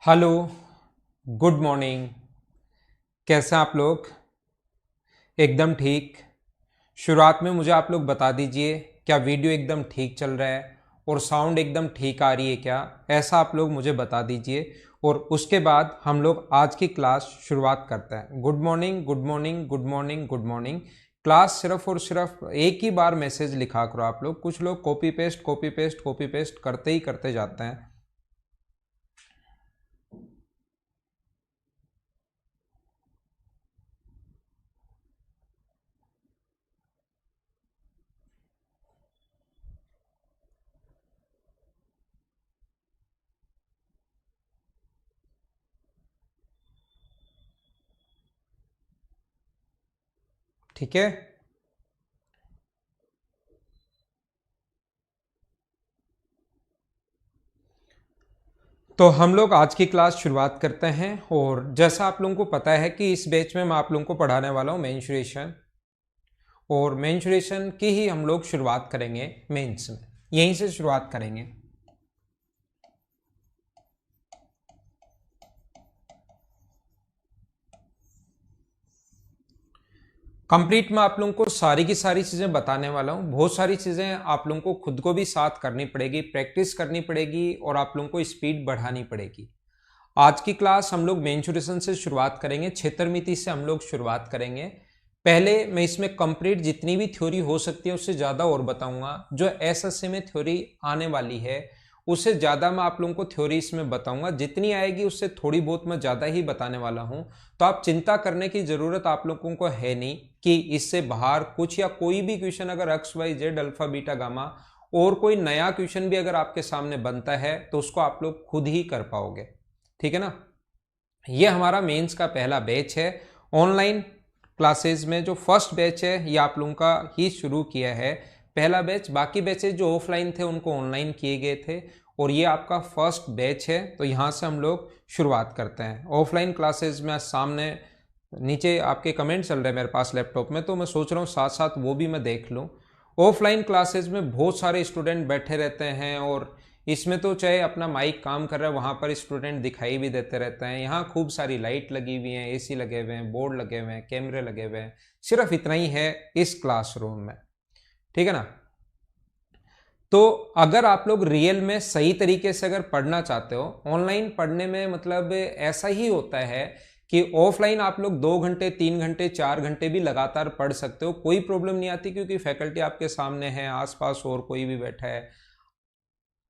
Hello, good morning. कैसे हैं आप लोग? एकदम ठीक। शुरुआत में मुझे आप लोग बता दीजिए, क्या वीडियो एकदम ठीक चल रहा है और साउंड एकदम ठीक आ रही है क्या? ऐसा आप लोग मुझे बता दीजिए और उसके बाद हम लोग आज की क्लास शुरुआत करते हैं। Good morning, good morning, good morning, good morning. Class सिर्फ और सिर्फ एक ही बार मैसेज लिखा करो आप लोग। कुछ लोग copy paste copy paste copy paste करते ही करते जाते हैं। ठीक है, तो हम लोग आज की क्लास शुरुआत करते हैं। और जैसा आप लोगों को पता है कि इस बैच में मैं आप लोगों को पढ़ाने वाला हूँ मेंस्ट्रुएशन, और मेंस्ट्रुएशन की ही हम लोग शुरुआत करेंगे। मेंस में यहीं से शुरुआत करेंगे। कंप्लीट में आप लोगों को सारी की सारी चीज़ें बताने वाला हूँ। बहुत सारी चीज़ें आप लोगों को खुद को भी साथ करनी पड़ेगी, प्रैक्टिस करनी पड़ेगी और आप लोगों को स्पीड बढ़ानी पड़ेगी। आज की क्लास हम लोग मेंस्ट्रुएशन से शुरुआत करेंगे, क्षेत्रमिति से हम लोग शुरुआत करेंगे। पहले मैं इसमें कंप्लीट जितनी भी थ्योरी हो सकती है उससे ज़्यादा और बताऊंगा। जो एसएससी में थ्योरी आने वाली है उससे ज़्यादा मैं आप लोगों को थ्योरी इसमें बताऊंगा। जितनी आएगी उससे थोड़ी बहुत मैं ज़्यादा ही बताने वाला हूं। तो आप चिंता करने की ज़रूरत आप लोगों को है नहीं कि इससे बाहर कुछ या कोई भी क्वेश्चन अगर X Y Z alpha beta gamma और कोई नया क्वेश्चन भी अगर आपके सामने बनता है तो उसको आप लोग खुद ही कर पाओगे। ठीक है ना? ये हमारा मेंस का पहला बैच है। ऑनलाइन क्लासेस में जो फर्स्ट बैच है ये आप लोगों का ही शुरू किया है, पहला बैच। बाकी बैचेस जो ऑफलाइन थे उनको ऑनलाइन किए गए थे और ये आपका फर्स्ट बैच है। तो यहाँ से हम लोग शुरुआत करते हैं। ऑफलाइन क्लासेस में सामने नीचे आपके कमेंट चल रहे हैं मेरे पास लैपटॉप में, तो मैं सोच रहा हूँ साथ साथ वो भी मैं देख लूँ। ऑफलाइन क्लासेस में बहुत सारे स्टूडेंट बैठे रहते हैं और इसमें तो चाहे अपना माइक काम कर रहा है वहाँ पर स्टूडेंट दिखाई भी देते रहते हैं। यहाँ खूब सारी लाइट लगी हुई हैं, एसी लगे हुए हैं, बोर्ड लगे हुए हैं, कैमरे लगे हुए हैं। सिर्फ इतना ही है इस क्लासरूम में। ठीक है ना? तो अगर आप लोग रियल में सही तरीके से अगर पढ़ना चाहते हो, ऑनलाइन पढ़ने में मतलब ऐसा ही होता है कि ऑफलाइन आप लोग 2 घंटे 3 घंटे 4 घंटे भी लगातार पढ़ सकते हो, कोई प्रॉब्लम नहीं आती, क्योंकि फैकल्टी आपके सामने है, आसपास और कोई भी बैठा है।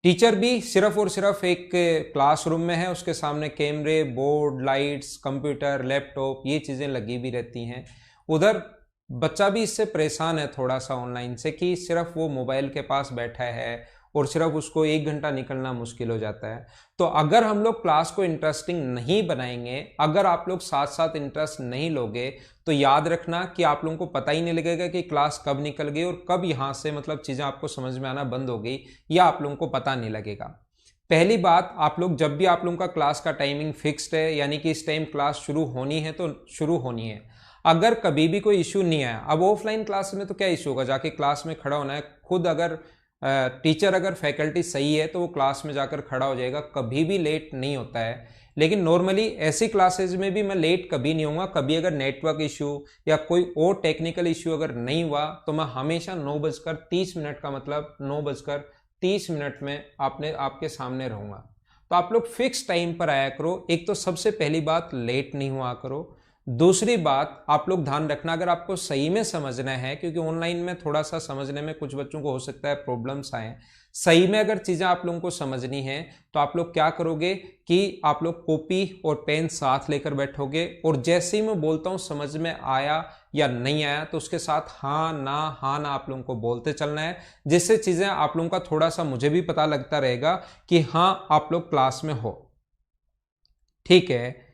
टीचर भी सिर्फ और सिर्फ एक क्लासरूम में है, उसके सामने कैमरे, बोर्ड, लाइट्स, कंप्यूटर, लैपटॉप, ये चीज़ें लगी भी रहती हैं। उधर बच्चा भी इससे परेशान है थोड़ा सा ऑनलाइन से कि सिर्फ वो मोबाइल के पास बैठा है और सिर्फ उसको 1 घंटा निकलना मुश्किल हो जाता है। तो अगर हम लोग क्लास को इंटरेस्टिंग नहीं बनाएंगे, अगर आप लोग साथ साथ इंटरेस्ट नहीं लोगे, तो याद रखना कि आप लोगों को पता ही नहीं लगेगा कि क्लास कब निकल गई और कब यहाँ से मतलब चीज़ें आपको समझ में आना बंद हो गई, या आप लोगों को पता नहीं लगेगा। पहली बात, आप लोग जब भी आप लोगों का क्लास का टाइमिंग फिक्स्ड है, यानी कि इस टाइम क्लास शुरू होनी है तो शुरू होनी है। अगर कभी भी कोई इशू नहीं आया, अब ऑफलाइन क्लास में तो क्या इशू होगा, जाके क्लास में खड़ा होना है खुद। अगर टीचर अगर फैकल्टी सही है तो वो क्लास में जाकर खड़ा हो जाएगा, कभी भी लेट नहीं होता है। लेकिन नॉर्मली ऐसी क्लासेज में भी मैं लेट कभी नहीं होऊंगा। कभी अगर नेटवर्क इशू या कोई और टेक्निकल इशू अगर नहीं हुआ तो मैं हमेशा 9:30 का मतलब 9:30 में आपके सामने रहूंगा। तो आप लोग फिक्स टाइम पर आया करो। एक तो सबसे पहली बात, लेट नहीं हुआ करो। दूसरी बात, आप लोग ध्यान रखना, अगर आपको सही में समझना है, क्योंकि ऑनलाइन में थोड़ा सा समझने में कुछ बच्चों को हो सकता है प्रॉब्लम्स आए, सही में अगर चीज़ें आप लोगों को समझनी है तो आप लोग क्या करोगे कि आप लोग कॉपी और पेन साथ लेकर बैठोगे और जैसे ही मैं बोलता हूं समझ में आया या नहीं आया तो उसके साथ हाँ ना आप लोगों को बोलते चलना है, जिससे चीज़ें आप लोगों का थोड़ा सा मुझे भी पता लगता रहेगा कि हाँ आप लोग क्लास में हो। ठीक है?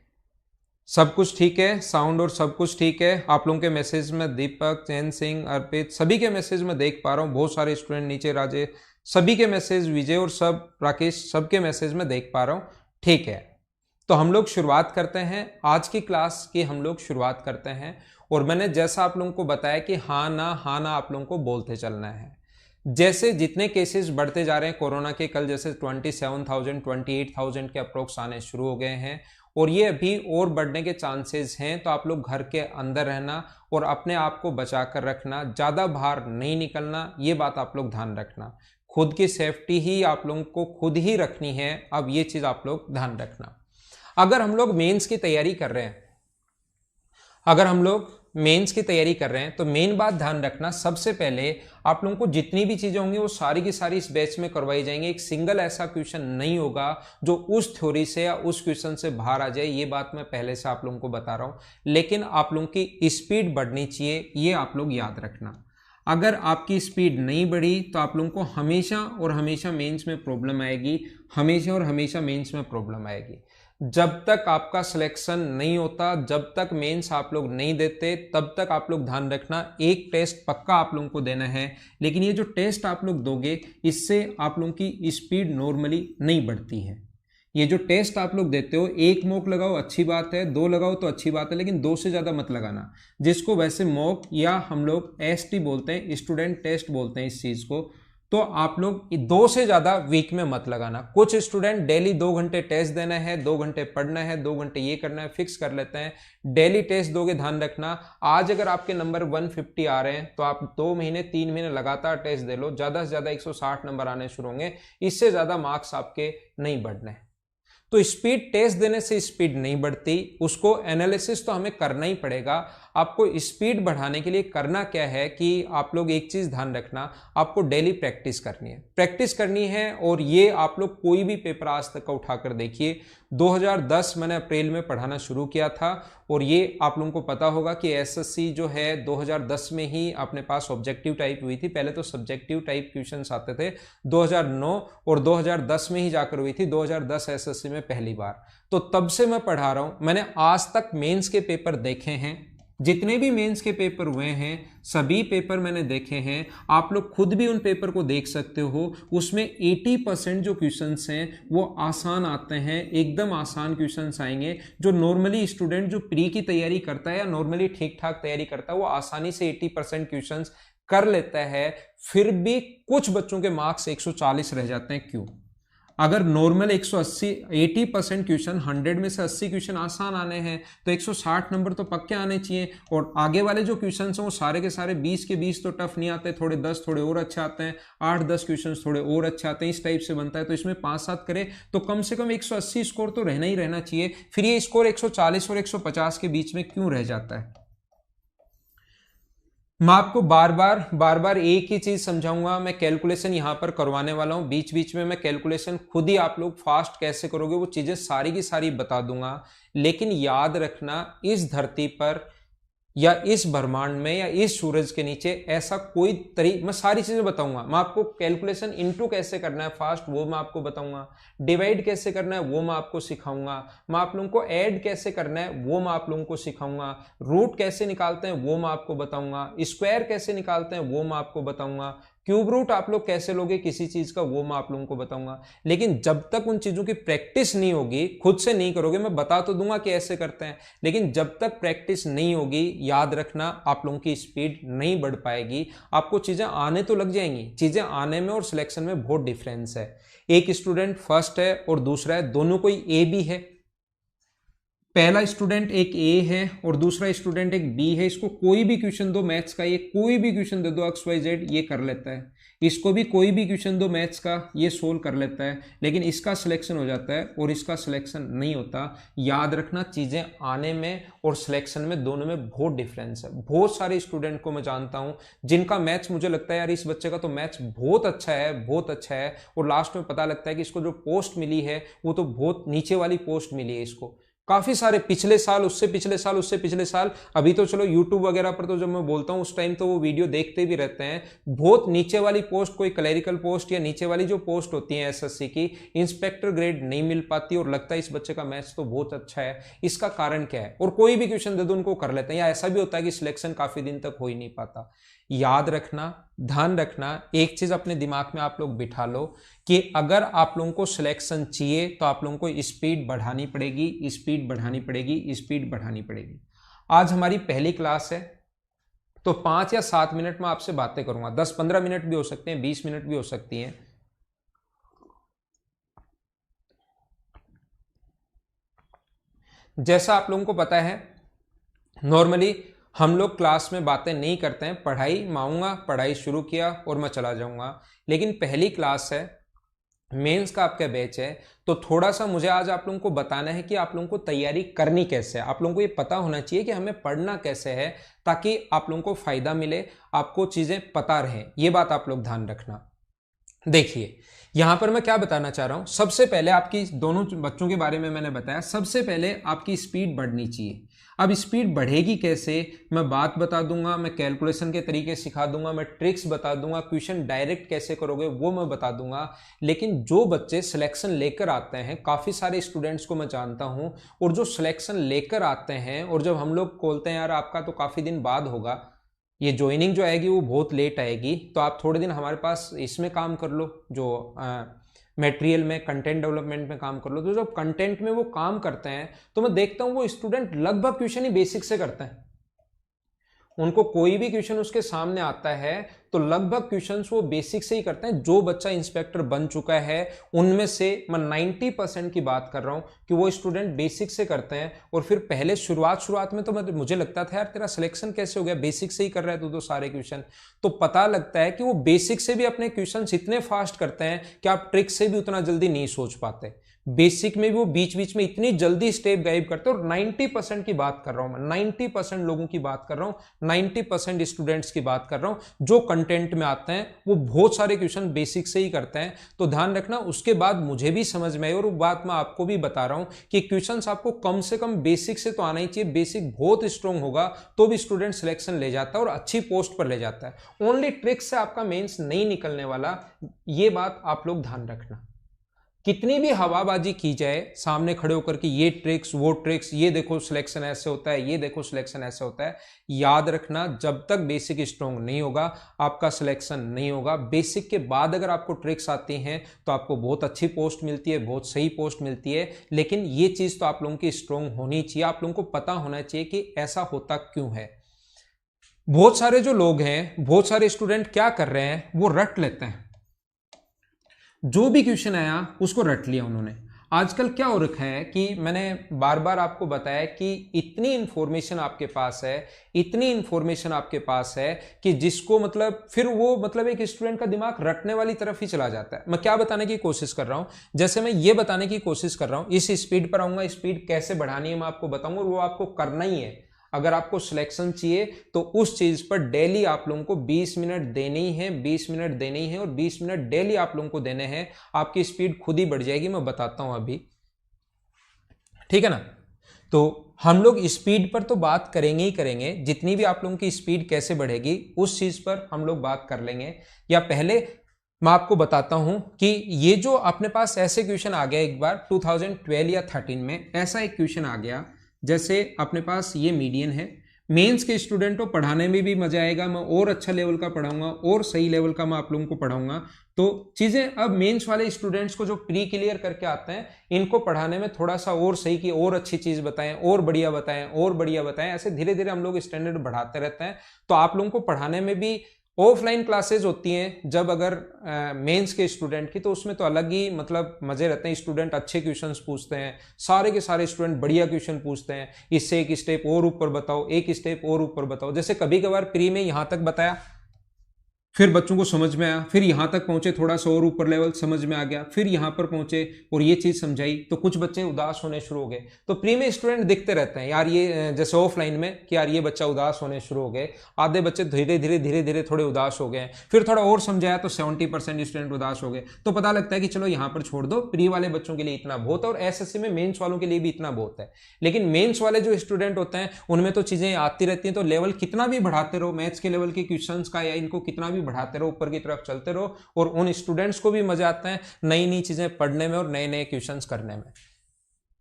सब कुछ ठीक है, साउंड और सब कुछ ठीक है। आप लोगों के मैसेज में दीपक, चैन सिंह, अर्पित, सभी के मैसेज में देख पा रहा हूँ। बहुत सारे स्टूडेंट नीचे, राजे, सभी के मैसेज, विजय और सब, राकेश, सबके मैसेज में देख पा रहा हूँ। ठीक है, तो हम लोग शुरुआत करते हैं आज की क्लास की। हम लोग शुरुआत करते हैं और मैंने जैसा आप लोगों को बताया कि हाँ ना आप लोगों को बोलते चलना है। जैसे जितने केसेस बढ़ते जा रहे हैं कोरोना के, कल जैसे 27,000 28,000 के अप्रोक्स आने शुरू हो गए हैं और ये अभी और बढ़ने के चांसेस हैं। तो आप लोग घर के अंदर रहना और अपने आप को बचा कर रखना, ज़्यादा बाहर नहीं निकलना, ये बात आप लोग ध्यान रखना। खुद की सेफ्टी ही आप लोगों को खुद ही रखनी है, अब ये चीज़ आप लोग ध्यान रखना। अगर हम लोग मेंस की तैयारी कर रहे हैं, तो मेन बात ध्यान रखना, सबसे पहले आप लोगों को जितनी भी चीजें होंगी वो सारी की सारी इस बैच में करवाई जाएंगी। एक सिंगल ऐसा क्वेश्चन नहीं होगा जो उस थ्योरी से या उस क्वेश्चन से बाहर आ जाए, ये बात मैं पहले से आप लोगों को बता रहा हूं। लेकिन आप लोगों की स्पीड बढ़नी चाहिए, ये आप लोग याद रखना। अगर आपकी स्पीड नहीं बढ़ी तो आप लोगों को हमेशा और हमेशा मेंस में प्रॉब्लम आएगी, हमेशा और हमेशा मेंस में प्रॉब्लम आएगी। जब तक आपका सिलेक्शन नहीं होता, जब तक मेंस आप लोग नहीं देते, तब तक आप लोग ध्यान रखना एक टेस्ट पक्का आप लोगों को देना है। लेकिन ये जो टेस्ट आप लोग दोगे, इससे आप लोगों की स्पीड नॉर्मली नहीं बढ़ती है। ये जो टेस्ट आप लोग देते हो, एक मॉक लगाओ अच्छी बात है, दो लगाओ तो अच्छी बात है, लेकिन दो से ज़्यादा मत लगाना, जिसको वैसे मॉक या हम लोग एसटी बोलते हैं, स्टूडेंट टेस्ट बोलते हैं इस चीज़ को। तो आप लोग दो से ज़्यादा वीक में मत लगाना। कुछ स्टूडेंट डेली 2 घंटे टेस्ट देना है, 2 घंटे पढ़ना है, 2 घंटे ये करना है, फिक्स कर लेते हैं। डेली टेस्ट दोगे, ध्यान रखना, आज अगर आपके नंबर 150 आ रहे हैं तो आप 2 महीने 3 महीने लगातार टेस्ट दे लो, ज़्यादा से ज़्यादा 160 नंबर आने शुरू होंगे, इससे ज़्यादा मार्क्स आपके नहीं बढ़ने। तो स्पीड टेस्ट देने से स्पीड नहीं बढ़ती, उसको एनालिसिस तो हमें करना ही पड़ेगा। आपको स्पीड बढ़ाने के लिए करना क्या है कि आप लोग एक चीज ध्यान रखना, आपको डेली प्रैक्टिस करनी है। और ये आप लोग कोई भी पेपर आज तक का उठाकर देखिए, 2010 मैंने अप्रैल में पढ़ाना शुरू किया था और ये आप लोगों को पता होगा कि एसएससी जो है 2010 में ही अपने पास ऑब्जेक्टिव टाइप हुई थी। पहले तो सब्जेक्टिव टाइप क्वेश्चंस आते थे 2009 और 2010 में ही जाकर हुई थी, 2010 एसएससी में पहली बार। तो तब से मैं पढ़ा रहा हूं, मैंने आज तक मेंस के पेपर देखे हैं, जितने भी मेंस के पेपर हुए हैं सभी पेपर मैंने देखे हैं। आप लोग खुद भी उन पेपर को देख सकते हो, उसमें 80% जो क्वेश्चंस हैं वो आसान आते हैं, एकदम आसान क्वेश्चंस आएंगे। जो नॉर्मली स्टूडेंट जो प्री की तैयारी करता है या नॉर्मली ठीक ठाक तैयारी करता है, वो आसानी से 80% क्वेश्चंस कर लेता है। फिर भी कुछ बच्चों के मार्क्स 140 रह जाते हैं, क्यों? अगर नॉर्मल 180 80% क्वेश्चन, 100 में से 80 क्वेश्चन आसान आने हैं तो 160 नंबर तो पक्के आने चाहिए। और आगे वाले जो क्वेश्चन हैं वो सारे के सारे 20 के 20 तो टफ नहीं आते, थोड़े 10 थोड़े और अच्छे आते हैं, 8-10 क्वेश्चन थोड़े और अच्छे आते हैं, इस टाइप से बनता है। तो इसमें 5-7 करे तो कम से कम 180 स्कोर तो रहना ही रहना चाहिए। फिर ये स्कोर 140 और 150 के बीच में क्यों रह जाता है? मैं आपको बार बार एक ही चीज समझाऊंगा। मैं कैलकुलेशन यहां पर करवाने वाला हूं, बीच बीच में मैं कैलकुलेशन खुद ही आप लोग फास्ट कैसे करोगे वो चीजें सारी की सारी बता दूंगा। लेकिन याद रखना, इस धरती पर या इस ब्रह्मांड में या इस सूरज के नीचे ऐसा कोई मैं सारी चीजें बताऊंगा। मैं आपको कैलकुलेशन इनटू कैसे करना है फास्ट वो मैं आपको बताऊंगा, डिवाइड कैसे करना है वो मैं आपको सिखाऊंगा, मैं आप लोगों को ऐड कैसे करना है वो मैं आप लोगों को सिखाऊंगा, रूट कैसे निकालते हैं वो मैं आपको बताऊंगा, स्क्वायर कैसे निकालते हैं वो मैं आपको बताऊंगा, क्यूब रूट आप लोग कैसे लोगे किसी चीज का वो मैं आप लोगों को बताऊंगा। लेकिन जब तक उन चीजों की प्रैक्टिस नहीं होगी, खुद से नहीं करोगे, मैं बता तो दूंगा कि ऐसे करते हैं, लेकिन जब तक प्रैक्टिस नहीं होगी, याद रखना आप लोगों की स्पीड नहीं बढ़ पाएगी। आपको चीजें आने तो लग जाएंगी, चीजें आने में और सिलेक्शन में बहुत डिफरेंस है। एक स्टूडेंट फर्स्ट है और दूसरा है, दोनों कोई ए बी है। पहला स्टूडेंट एक ए है और दूसरा स्टूडेंट एक बी है। इसको कोई भी क्वेश्चन दो मैथ्स का, ये कोई भी क्वेश्चन दे दो XYZ ये कर लेता है। इसको भी कोई भी क्वेश्चन दो मैथ्स का, ये सोल्व कर लेता है। लेकिन इसका सिलेक्शन हो जाता है और इसका सिलेक्शन नहीं होता। याद रखना, चीजें आने में और सिलेक्शन में दोनों में बहुत डिफरेंस है। बहुत सारे स्टूडेंट को मैं जानता हूं जिनका मैथ्स मुझे लगता है यार इस बच्चे का तो मैथ्स बहुत अच्छा है, बहुत अच्छा है, और लास्ट में पता लगता है कि इसको जो पोस्ट मिली है वो तो बहुत नीचे वाली पोस्ट मिली है इसको। काफी सारे पिछले साल, उससे पिछले साल, उससे पिछले साल, अभी तो चलो यूट्यूब वगैरह पर तो जब मैं बोलता हूं उस टाइम तो वो वीडियो देखते भी रहते हैं। बहुत नीचे वाली पोस्ट, कोई क्लरिकल पोस्ट या नीचे वाली जो पोस्ट होती है एसएससी की, इंस्पेक्टर ग्रेड नहीं मिल पाती और लगता है इस बच्चे का मैथ्स तो बहुत अच्छा है। इसका कारण क्या है? और कोई भी क्वेश्चन दे दो उनको कर लेते हैं, या ऐसा भी होता है कि सिलेक्शन काफी दिन तक हो ही नहीं पाता। याद रखना, ध्यान रखना, एक चीज अपने दिमाग में आप लोग बिठा लो कि अगर आप लोगों को सिलेक्शन चाहिए तो आप लोगों को स्पीड बढ़ानी पड़ेगी, स्पीड बढ़ानी पड़ेगी, स्पीड बढ़ानी पड़ेगी। आज हमारी पहली क्लास है, तो 5 या 7 मिनट में आपसे बातें करूंगा, 10-15 मिनट भी हो सकते हैं, 20 मिनट भी हो सकती हैं। जैसा आप लोगों को पता है, नॉर्मली हम लोग क्लास में बातें नहीं करते हैं, पढ़ाई मैं आऊँगा, पढ़ाई शुरू किया और मैं चला जाऊँगा। लेकिन पहली क्लास है, मेंस का आपका बैच है, तो थोड़ा सा मुझे आज आप लोगों को बताना है कि आप लोगों को तैयारी करनी कैसे है। आप लोगों को ये पता होना चाहिए कि हमें पढ़ना कैसे है, ताकि आप लोगों को फायदा मिले, आपको चीज़ें पता रहें। ये बात आप लोग ध्यान रखना। देखिए यहां पर मैं क्या बताना चाह रहा हूं, सबसे पहले आपकी दोनों बच्चों के बारे में मैंने बताया, सबसे पहले आपकी स्पीड बढ़नी चाहिए। अब स्पीड बढ़ेगी कैसे, मैं बात बता दूंगा, मैं कैलकुलेशन के तरीके सिखा दूंगा, मैं ट्रिक्स बता दूंगा, क्वेश्चन डायरेक्ट कैसे करोगे वो मैं बता दूंगा। लेकिन जो बच्चे सिलेक्शन लेकर आते हैं, काफ़ी सारे स्टूडेंट्स को मैं जानता हूं, और जो सिलेक्शन लेकर आते हैं और जब हम लोग बोलते हैं यार आपका तो काफ़ी दिन बाद होगा, ये ज्वाइनिंग जो आएगी वो बहुत लेट आएगी, तो आप थोड़े दिन हमारे पास इसमें काम कर लो, जो मटेरियल में, कंटेंट डेवलपमेंट में काम कर लो। तो जब कंटेंट में वो काम करते हैं तो मैं देखता हूँ वो स्टूडेंट लगभग क्वेश्चन ही बेसिक से करते हैं। उनको कोई भी क्वेश्चन उसके सामने आता है तो लगभग क्वेश्चंस वो बेसिक से ही करते हैं। जो बच्चा इंस्पेक्टर बन चुका है उनमें से मैं 90% की बात कर रहा हूं कि वो स्टूडेंट बेसिक से करते हैं। और फिर पहले शुरुआत में तो मुझे लगता था यार तेरा सिलेक्शन कैसे हो गया, बेसिक से ही कर रहा है तो सारे क्वेश्चन। तो पता लगता है कि वो बेसिक से भी अपने क्वेश्चन इतने फास्ट करते हैं कि आप ट्रिक से भी उतना जल्दी नहीं सोच पाते। बेसिक में भी वो बीच बीच में इतनी जल्दी स्टेप गायब करते हैं। और 90% की बात कर रहा हूं मैं, 90% लोगों की बात कर रहा हूं, 90% स्टूडेंट्स की बात कर रहा हूं जो कंटेंट में आते हैं, वो बहुत सारे क्वेश्चन बेसिक से ही करते हैं। तो ध्यान रखना। उसके बाद मुझे भी समझ में आई और वो बात मैं आपको भी बता रहा हूं कि क्वेश्चन आपको कम से कम बेसिक से तो आना ही चाहिए। बेसिक बहुत स्ट्रॉन्ग होगा तो भी स्टूडेंट सिलेक्शन ले जाता है और अच्छी पोस्ट पर ले जाता है। ओनली ट्रिक से आपका मेंस नहीं निकलने वाला, ये बात आप लोग ध्यान रखना। कितनी भी हवाबाजी की जाए सामने खड़े होकर कि ये ट्रिक्स वो ट्रिक्स, ये देखो सिलेक्शन ऐसे होता है, ये देखो सिलेक्शन ऐसे होता है, याद रखना जब तक बेसिक स्ट्रॉन्ग नहीं होगा आपका सिलेक्शन नहीं होगा। बेसिक के बाद अगर आपको ट्रिक्स आती हैं तो आपको बहुत अच्छी पोस्ट मिलती है, बहुत सही पोस्ट मिलती है। लेकिन ये चीज तो आप लोगों की स्ट्रॉन्ग होनी चाहिए, आप लोगों को पता होना चाहिए कि ऐसा होता क्यों है। बहुत सारे जो लोग हैं, बहुत सारे स्टूडेंट क्या कर रहे हैं, वो रट लेते हैं, जो भी क्वेश्चन आया उसको रट लिया उन्होंने। आजकल क्या हो रखा है कि मैंने बार बार आपको बताया कि इतनी इंफॉर्मेशन आपके पास है, इतनी इंफॉर्मेशन आपके पास है कि जिसको मतलब फिर वो मतलब एक स्टूडेंट का दिमाग रटने वाली तरफ ही चला जाता है। मैं क्या बताने की कोशिश कर रहा हूं, जैसे मैं ये बताने की कोशिश कर रहा हूं, इस स्पीड पर आऊंगा, स्पीड कैसे बढ़ानी है मैं आपको बताऊंगा और वो आपको करना ही है। अगर आपको सिलेक्शन चाहिए तो उस चीज पर डेली आप लोगों को 20 मिनट देने ही है, 20 मिनट देने ही है और 20 मिनट डेली आप लोगों को देने हैं। आपकी स्पीड खुद ही बढ़ जाएगी, मैं बताता हूं अभी, ठीक है ना। तो हम लोग स्पीड पर तो बात करेंगे ही करेंगे, जितनी भी आप लोगों की स्पीड कैसे बढ़ेगी उस चीज पर हम लोग बात कर लेंगे। या पहले मैं आपको बताता हूं कि ये जो अपने पास ऐसे क्वेश्चन आ गया, एक बार 2012 या 13 में ऐसा एक क्वेश्चन आ गया, जैसे अपने पास ये मीडियन है। मेंस के स्टूडेंट को पढ़ाने में भी मजा आएगा, मैं और अच्छा लेवल का पढ़ाऊंगा और सही लेवल का मैं आप लोगों को पढ़ाऊंगा। तो चीजें अब मेंस वाले स्टूडेंट्स को जो प्री क्लियर करके आते हैं, इनको पढ़ाने में थोड़ा सा और सही की और अच्छी चीज बताएं, और बढ़िया बताएं, और बढ़िया बताएं। ऐसे धीरे धीरे हम लोग स्टैंडर्ड बढ़ाते रहते हैं। तो आप लोगों को पढ़ाने में भी ऑफलाइन क्लासेस होती हैं जब अगर मेंस के स्टूडेंट की, तो उसमें तो अलग ही मतलब मजे रहते हैं। स्टूडेंट अच्छे क्वेश्चंस पूछते हैं, सारे के सारे स्टूडेंट बढ़िया क्वेश्चन पूछते हैं, इससे एक स्टेप और ऊपर बताओ, एक स्टेप और ऊपर बताओ। जैसे कभी कभार प्री में यहां तक बताया, फिर बच्चों को समझ में आया, फिर यहां तक पहुंचे, थोड़ा सा और ऊपर लेवल समझ में आ गया, फिर यहां पर पहुंचे और ये चीज समझाई, तो कुछ बच्चे उदास होने शुरू हो गए। तो प्री में स्टूडेंट दिखते रहते हैं यार, ये जैसे ऑफलाइन में कि यार ये बच्चा उदास होने शुरू हो गए, आधे बच्चे धीरे धीरे थोड़े उदास हो गए, फिर थोड़ा और समझाया तो 70% स्टूडेंट उदास हो गए। तो पता लगता है कि चलो यहां पर छोड़ दो, प्री वाले बच्चों के लिए इतना बहुत है और एसएससी में मेंस वालों के लिए भी इतना बहुत है। लेकिन मेंस वाले जो स्टूडेंट होते हैं उनमें तो चीजें आती रहती हैं, तो लेवल कितना भी बढ़ाते रहो, मैथ्स के लेवल के क्वेश्चन का या इनको कितना भी बढ़ाते रहो, ऊपर की तरफ चलते रहो, और उन स्टूडेंट्स को भी मजा आता है नई नई चीजें पढ़ने में और नए नए क्वेश्चंस करने में।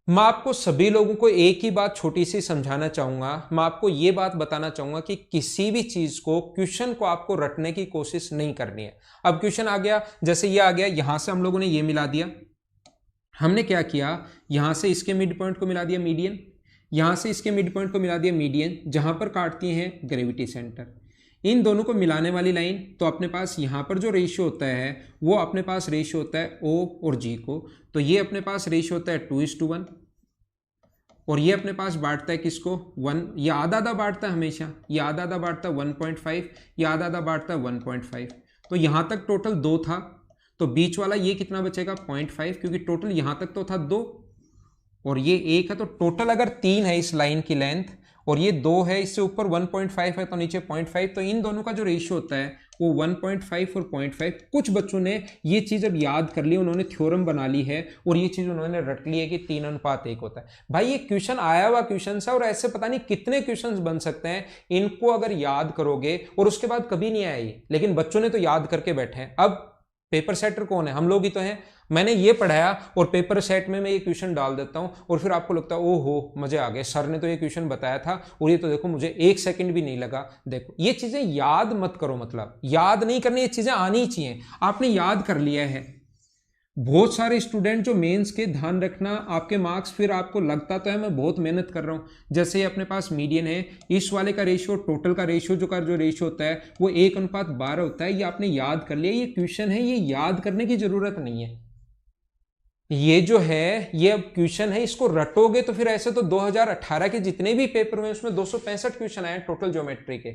मैं आपको सभी लोगों को एक ही बात छोटी सी समझाना चाहूंगा, मैं आपको यह बात बताना चाहूंगा कि किसी भी चीज को, क्वेश्चन को आपको रटने की कोशिश नहीं करनी है। अब क्वेश्चन आ गया, जैसे ये आ गया, यहां से हम लोगों ने ये मिला दिया, हमने क्या किया, यहां से इसके मिड पॉइंट को मिला दिया मीडियन, यहां से इसके मिड पॉइंट को मिला दिया मीडियन, जहां पर काटती हैं ग्रेविटी सेंटर। इन दोनों को मिलाने वाली लाइन, तो अपने पास यहाँ पर जो रेशियो होता है वो अपने पास रेशियो होता है O और G को, तो ये अपने पास रेशियो होता है 2:1 और ये अपने पास बांटता है किसको 1, ये आधा आधा बांटता है हमेशा, ये आधा आधा बांटता है 1.5, ये आधा आधा बांटता है 1.5। तो यहाँ तक टोटल 2 था, तो बीच वाला ये कितना बचेगा 0.5, क्योंकि टोटल यहाँ तक तो था 2 और ये 1 है, तो टोटल अगर 3 है इस लाइन की लेंथ और ये 2 है, इससे ऊपर 1.5 है तो नीचे 0.5, तो इन दोनों का जो रेशियो होता है वो 1.5 और 0.5। कुछ बच्चों ने ये चीज़ अब याद कर ली, उन्होंने थ्योरम बना ली है और ये चीज़ उन्होंने रट ली है कि 3:1 होता है। भाई ये क्वेश्चन आया हुआ क्वेश्चन है और ऐसे पता नहीं कितने क्वेश्चंस बन सकते हैं, इनको अगर याद करोगे और उसके बाद कभी नहीं आया ये, लेकिन बच्चों ने तो याद करके बैठे हैं। अब पेपर सेटर कौन है? हम लोग ही तो हैं। मैंने ये पढ़ाया और पेपर सेट में मैं ये क्वेश्चन डाल देता हूं और फिर आपको लगता है ओहो मजे आ गए, सर ने तो ये क्वेश्चन बताया था और ये तो देखो मुझे 1 सेकंड भी नहीं लगा। देखो ये चीजें याद मत करो, मतलब याद नहीं करनी, ये चीजें आनी चाहिए। आपने याद कर लिया है। बहुत सारे स्टूडेंट जो मेंस के, ध्यान रखना आपके मार्क्स फिर आपको लगता तो है मैं बहुत मेहनत कर रहा हूं। जैसे अपने पास मीडियन है, इस वाले का रेशियो टोटल का रेशियो जो रेशियो होता है वो 1:12 होता है। ये आपने याद कर लिया, ये क्वेश्चन है, ये याद करने की जरूरत नहीं है। ये जो है ये अब क्वेश्चन है, इसको रटोगे तो फिर ऐसे तो 2018 के जितने भी पेपर हुए उसमें 265 क्वेश्चन आए टोटल ज्योमेट्री के।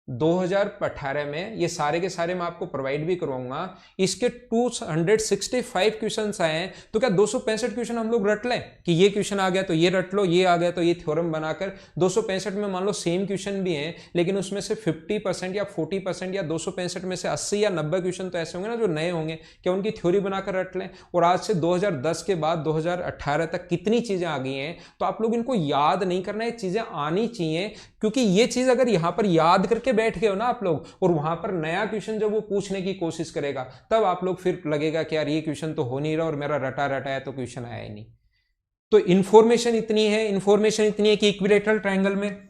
2018 में ये सारे के सारे मैं आपको प्रोवाइड भी करवाऊंगा। इसके 265 क्वेश्चंस आए हैं, तो क्या 265 क्वेश्चन हम लोग रट लें कि ये क्वेश्चन आ गया तो ये रट लो, ये आ गया तो ये थ्योरम बनाकर 265 में मान लो सेम क्वेश्चन भी हैं, लेकिन उसमें से 50% या 40% या 265 में से 80 या 90 क्वेश्चन तो ऐसे होंगे ना जो नए होंगे, क्या उनकी थ्योरी बनाकर रट लें? और आज से 2010 के बाद 2018 तक कितनी चीजें आ गई हैं, तो आप लोग इनको याद नहीं करना, ये चीजें आनी चाहिए। क्योंकि ये चीज अगर यहां पर याद करके बैठ गए हो ना आप लोग, और वहां पर नया क्वेश्चन जब वो पूछने की कोशिश करेगा तब आप लोग फिर लगेगा कि यार ये क्वेश्चन तो हो नहीं रहा और मेरा रटा रटा है तो क्वेश्चन आया ही नहीं। तो इंफॉर्मेशन इतनी है कि इक्विलेटरल ट्रायंगल में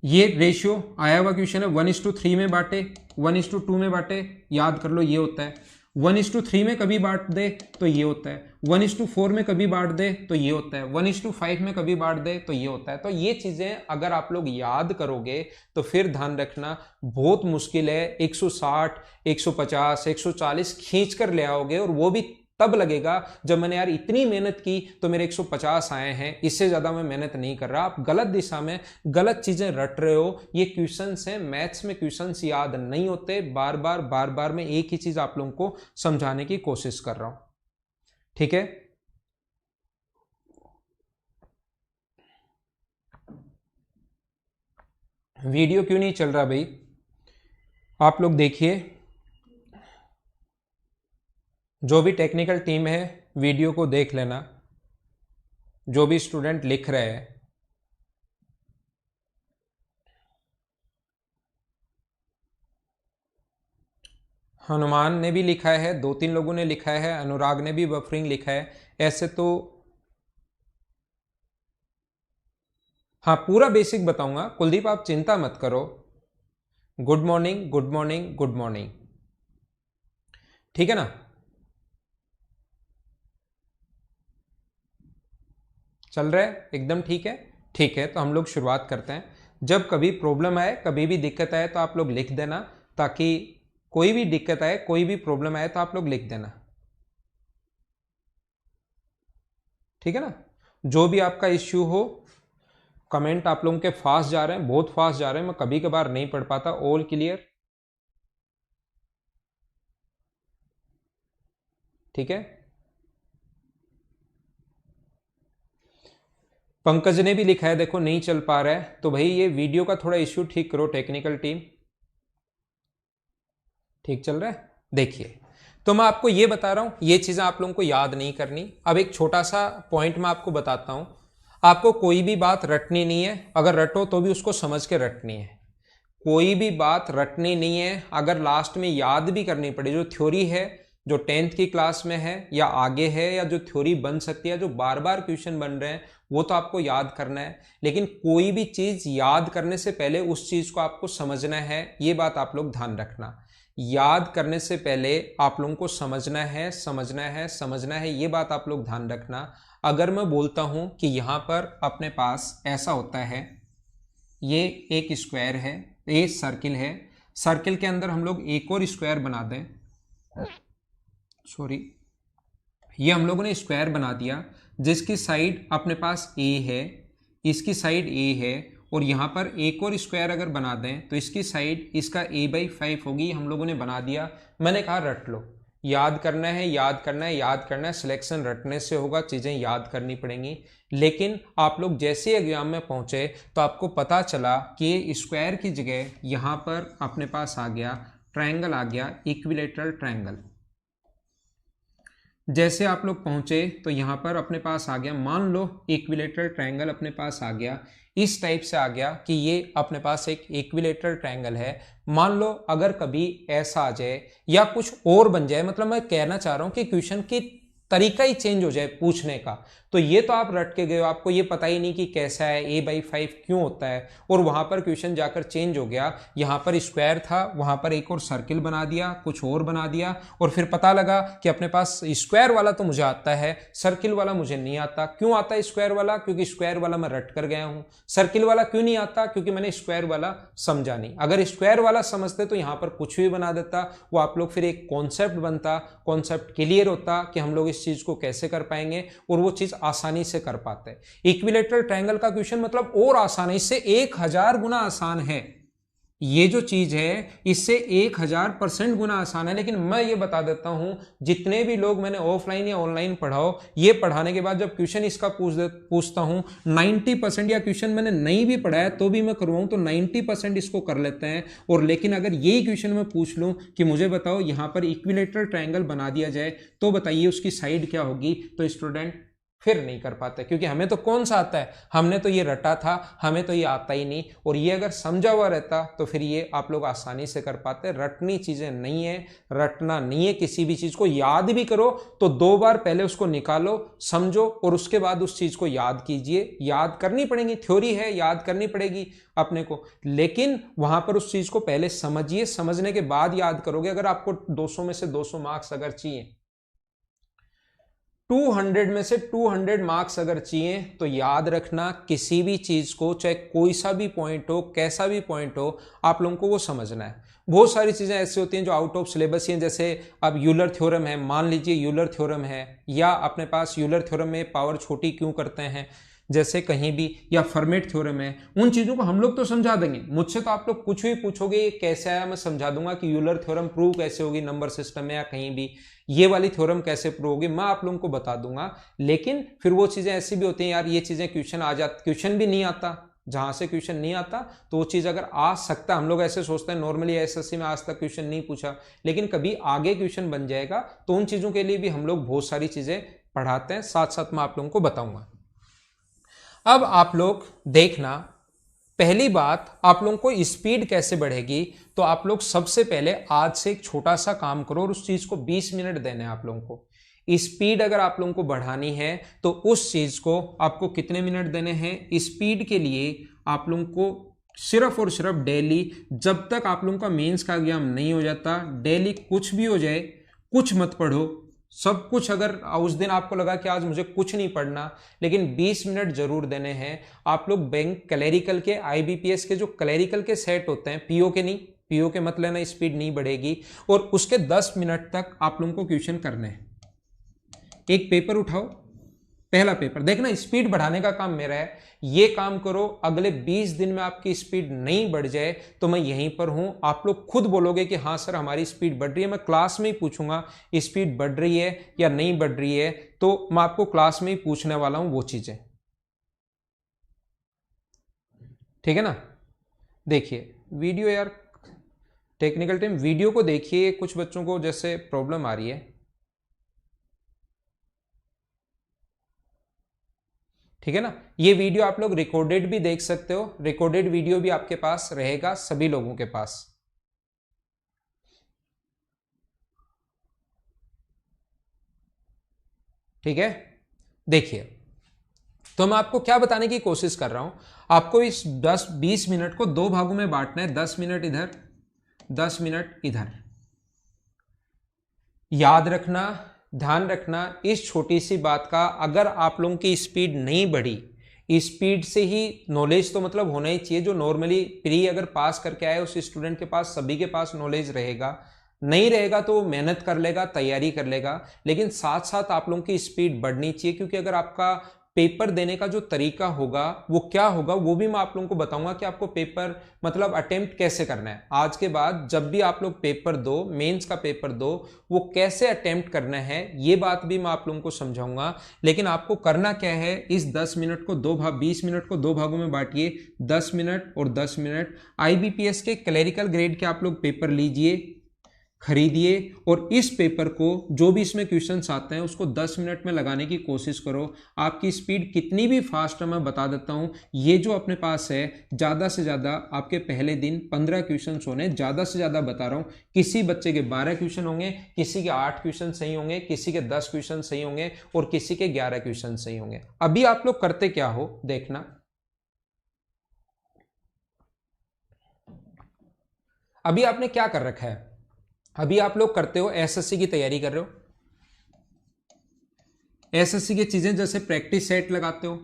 ये रेशियो आया हुआ क्वेश्चन है 1:3 में बांटे, 1:2 में बांटे, याद कर लो ये होता है। 1:3 में कभी बांट दे तो ये होता है, 1:4 में कभी बांट दे तो ये होता है, 1:5 में कभी बांट दे तो ये होता है। तो ये चीजें अगर आप लोग याद करोगे तो फिर ध्यान रखना बहुत मुश्किल है 160, 150, 140 खींच कर ले आओगे, और वो भी तब लगेगा जब मैंने यार इतनी मेहनत की तो मेरे 150 आए हैं, इससे ज्यादा मैं मेहनत नहीं कर रहा। आप गलत दिशा में गलत चीजें रट रहे हो। ये क्वेश्चंस हैं, मैथ्स में क्वेश्चंस याद नहीं होते। बार बार मैं एक ही चीज आप लोगों को समझाने की कोशिश कर रहा हूं, ठीक है? वीडियो क्यों नहीं चल रहा भाई? आप लोग देखिए, जो भी टेक्निकल टीम है वीडियो को देख लेना, जो भी स्टूडेंट लिख रहे हैं। हनुमान ने भी लिखा है, 2-3 लोगों ने लिखा है, अनुराग ने भी बफरिंग लिखा है। ऐसे तो हाँ पूरा बेसिक बताऊंगा। कुलदीप आप चिंता मत करो। Good morning, good morning, good morning, ठीक है ना? चल रहा है एकदम ठीक है? ठीक है, तो हम लोग शुरुआत करते हैं। जब कभी प्रॉब्लम आए, कभी भी दिक्कत आए तो आप लोग लिख देना, ताकि कोई भी दिक्कत आए, कोई भी प्रॉब्लम आए तो आप लोग लिख देना, ठीक है ना? जो भी आपका इश्यू हो, कमेंट आप लोगों के फास्ट जा रहे हैं, बहुत फास्ट जा रहे हैं, मैं कभी कभार नहीं पढ़ पाता। ऑल क्लियर, ठीक है? पंकज ने भी लिखा है, देखो नहीं चल पा रहा है, तो भाई ये वीडियो का थोड़ा इश्यू ठीक करो टेक्निकल टीम। ठीक चल रहा है? देखिए, तो मैं आपको ये बता रहा हूं, ये चीजें आप लोगों को याद नहीं करनी। अब एक छोटा सा पॉइंट मैं आपको बताता हूं। आपको कोई भी बात रटनी नहीं है, अगर रटो तो भी उसको समझ के रटनी है। कोई भी बात रटनी नहीं है, अगर लास्ट में याद भी करनी पड़े, जो थ्योरी है, जो 10th की क्लास में है या आगे है, या जो थ्योरी बन सकती है, जो बार बार क्वेश्चन बन रहे हैं, वो तो आपको याद करना है। लेकिन कोई भी चीज याद करने से पहले उस चीज को आपको समझना है, ये बात आप लोग ध्यान रखना। याद करने से पहले आप लोगों को समझना है, समझना है, ये बात आप लोग ध्यान रखना। अगर मैं बोलता हूं कि यहां पर अपने पास ऐसा होता है, ये एक स्क्वायर है, ये सर्किल है, सर्किल के अंदर हम लोग एक और स्क्वायर बना दें, सॉरी, ये हम लोगों ने स्क्वायर बना दिया जिसकी साइड अपने पास ए है, इसकी साइड ए है, और यहाँ पर एक और स्क्वायर अगर बना दें तो इसकी साइड इसका a/5 होगी। हम लोगों ने बना दिया। मैंने कहा रट लो, याद करना है, याद करना है, याद करना है। सिलेक्शन रटने से होगा, चीज़ें याद करनी पड़ेंगी। लेकिन आप लोग जैसे एग्जाम में पहुंचे तो आपको पता चला कि स्क्वायर की जगह यहाँ पर अपने पास आ गया ट्रायंगल, आ गया इक्विलेटरल ट्रायंगल। जैसे आप लोग पहुंचे तो यहाँ पर अपने पास आ गया, मान लो इक्विलेटरल ट्रायंगल अपने पास आ गया, इस टाइप से आ गया कि ये अपने पास एक इक्विलेटरल ट्रायंगल है। मान लो अगर कभी ऐसा आ जाए या कुछ और बन जाए, मतलब मैं कहना चाह रहा हूं कि क्वेश्चन की तरीका ही चेंज हो जाए पूछने का, तो ये तो आप रट के गए हो, आपको ये पता ही नहीं कि कैसा है, a/5 क्यों होता है, और वहां पर क्वेश्चन जाकर चेंज हो गया। यहां पर स्क्वायर था, वहां पर एक और सर्किल बना दिया, कुछ और बना दिया, और फिर पता लगा कि अपने पास स्क्वायर वाला तो मुझे आता है, सर्किल वाला मुझे नहीं आता। क्यों आता है स्क्वायर वाला? क्योंकि स्क्वायर वाला मैं रट कर गया हूं। सर्किल वाला क्यों नहीं आता? क्योंकि मैंने स्क्वायर वाला समझा नहीं। अगर स्क्वायर वाला समझते तो यहां पर कुछ भी बना देता, वो आप लोग फिर एक कॉन्सेप्ट बनता, कॉन्सेप्ट क्लियर होता कि हम लोग इस चीज को कैसे कर पाएंगे, और वो चीज आसानी से कर पाते हैं। इक्विलेटरल ट्रायंगल का क्वेश्चन मतलब और आसान है, इससे 1000 गुना आसान है। ये जो चीज है इससे 1000% गुना आसान है। लेकिन मैं ये बता देता हूं, जितने भी लोग मैंने ऑफलाइन या ऑनलाइन पढ़ाओ, ये पढ़ाने के बाद जब क्वेश्चन इसका पूछता हूं 90%, या क्वेश्चन मैंने नहीं भी पढ़ाया तो भी मैं करवाऊं तो 90% इसको कर लेते हैं। और लेकिन अगर यही क्वेश्चन मैं पूछ लूं कि मुझे बताओ यहां पर इक्विलेटरल ट्रायंगल बना दिया जाए तो बताइए उसकी साइड क्या होगी, तो स्टूडेंट फिर नहीं कर पाते, क्योंकि हमें तो कौन सा आता है, हमने तो ये रटा था, हमें तो ये आता ही नहीं। और ये अगर समझा हुआ रहता तो फिर ये आप लोग आसानी से कर पाते। रटनी चीजें नहीं है, रटना नहीं है, किसी भी चीज को याद भी करो तो 2 बार पहले उसको निकालो, समझो, और उसके बाद उस चीज को याद कीजिए। याद करनी पड़ेगी, थ्योरी है, याद करनी पड़ेगी अपने को, लेकिन वहां पर उस चीज को पहले समझिए, समझने के बाद याद करोगे। अगर आपको 200 में से 200 मार्क्स अगर चाहिए, 200 में से 200 मार्क्स अगर चाहिए, तो याद रखना किसी भी चीज को, चाहे कोई सा भी पॉइंट हो, कैसा भी पॉइंट हो, आप लोगों को वो समझना है। बहुत सारी चीजें ऐसी होती हैं जो आउट ऑफ सिलेबस ही हैं, जैसे अब यूलर थ्योरम है, मान लीजिए यूलर थ्योरम है, या अपने पास यूलर थ्योरम में पावर छोटी क्यों करते हैं जैसे कहीं भी, या फर्मेट थ्योरम है, उन चीजों को हम लोग तो समझा देंगे। मुझसे तो आप लोग कुछ भी पूछोगे ये कैसे आया, मैं समझा दूंगा कि यूलर थ्योरम प्रूव कैसे होगी नंबर सिस्टम में या कहीं भी, ये वाली थ्योरम कैसे प्रूव होगी, मैं आप लोगों को बता दूंगा। लेकिन फिर वो चीजें ऐसी भी होती हैं, यार ये चीजें क्वेश्चन आ जाती, क्वेश्चन भी नहीं आता, जहां से क्वेश्चन नहीं आता तो वो चीज अगर आ सकता, हम लोग ऐसे सोचते हैं नॉर्मली एसएससी में आज तक क्वेश्चन नहीं पूछा, लेकिन कभी आगे क्वेश्चन बन जाएगा, तो उन चीजों के लिए भी हम लोग बहुत सारी चीजें पढ़ाते हैं, साथ साथ मैं आप लोगों को बताऊंगा। अब आप लोग देखना, पहली बात आप लोगों को स्पीड कैसे बढ़ेगी, तो आप लोग सबसे पहले आज से एक छोटा सा काम करो, और उस चीज को 20 मिनट देने हैं आप लोगों को। स्पीड अगर आप लोगों को बढ़ानी है तो उस चीज को आपको कितने मिनट देने हैं? स्पीड के लिए आप लोगों को सिर्फ और सिर्फ डेली, जब तक आप लोगों का मेंस का एग्जाम नहीं हो जाता, डेली कुछ भी हो जाए, कुछ मत पढ़ो, सब कुछ। अगर उस दिन आपको लगा कि आज मुझे कुछ नहीं पढ़ना, लेकिन 20 मिनट जरूर देने हैं आप लोग। बैंक क्लैरिकल के, आईबीपीएस के जो क्लैरिकल के सेट होते हैं, पीओ के नहीं, पीओ के मत लेना, स्पीड नहीं बढ़ेगी। और उसके 10 मिनट तक आप लोगों को क्वेश्चन करने हैं। एक पेपर उठाओ, पहला पेपर देखना, स्पीड बढ़ाने का काम मेरा है, ये काम करो। अगले 20 दिन में आपकी स्पीड नहीं बढ़ जाए तो मैं यहीं पर हूं, आप लोग खुद बोलोगे कि हाँ सर हमारी स्पीड बढ़ रही है। मैं क्लास में ही पूछूंगा स्पीड बढ़ रही है या नहीं बढ़ रही है, तो मैं आपको क्लास में ही पूछने वाला हूं वो चीजें, ठीक है ना। देखिए वीडियो, यार टेक्निकल टीम वीडियो को देखिए, कुछ बच्चों को जैसे प्रॉब्लम आ रही है, ठीक है ना। ये वीडियो आप लोग रिकॉर्डेड भी देख सकते हो, रिकॉर्डेड वीडियो भी आपके पास रहेगा सभी लोगों के पास, ठीक है। देखिए, तो मैं आपको क्या बताने की कोशिश कर रहा हूं, आपको इस 10-20 मिनट को 2 भागों में बांटना है, 10 मिनट इधर, 10 मिनट इधर। याद रखना, ध्यान रखना इस छोटी सी बात का, अगर आप लोगों की स्पीड नहीं बढ़ी, स्पीड से ही नॉलेज तो मतलब होना ही चाहिए। जो नॉर्मली प्री अगर पास करके आए उस स्टूडेंट के पास, सभी के पास नॉलेज रहेगा, नहीं रहेगा तो वो मेहनत कर लेगा, तैयारी कर लेगा, लेकिन साथ साथ आप लोगों की स्पीड बढ़नी चाहिए। क्योंकि अगर आपका पेपर देने का जो तरीका होगा वो क्या होगा वो भी मैं आप लोगों को बताऊंगा कि आपको पेपर मतलब अटेम्प्ट कैसे करना है। आज के बाद जब भी आप लोग पेपर दो, मेंस का पेपर दो, वो कैसे अटेम्प्ट करना है ये बात भी मैं आप लोगों को समझाऊंगा। लेकिन आपको करना क्या है, इस 10 मिनट को 20 मिनट को 2 भागों में बांटिए, 10 मिनट और 10 मिनट। आईबीपीएस के क्लरिकल ग्रेड के आप लोग पेपर लीजिए, खरीदिए, और इस पेपर को जो भी इसमें क्वेश्चंस आते हैं उसको 10 मिनट में लगाने की कोशिश करो। आपकी स्पीड कितनी भी फास्ट है मैं बता देता हूं, ये जो अपने पास है ज़्यादा से ज़्यादा आपके पहले दिन 15 क्वेश्चंस होने, ज़्यादा से ज़्यादा बता रहा हूं। किसी बच्चे के 12 क्वेश्चन होंगे, किसी के 8 क्वेश्चन सही होंगे, किसी के 10 क्वेश्चन सही होंगे और किसी के 11 क्वेश्चन सही होंगे। अभी आप लोग करते क्या हो देखना, अभी आपने क्या कर रखा है, अभी आप लोग करते हो एसएससी की तैयारी कर रहे हो, एसएससी की चीजें जैसे प्रैक्टिस सेट लगाते हो,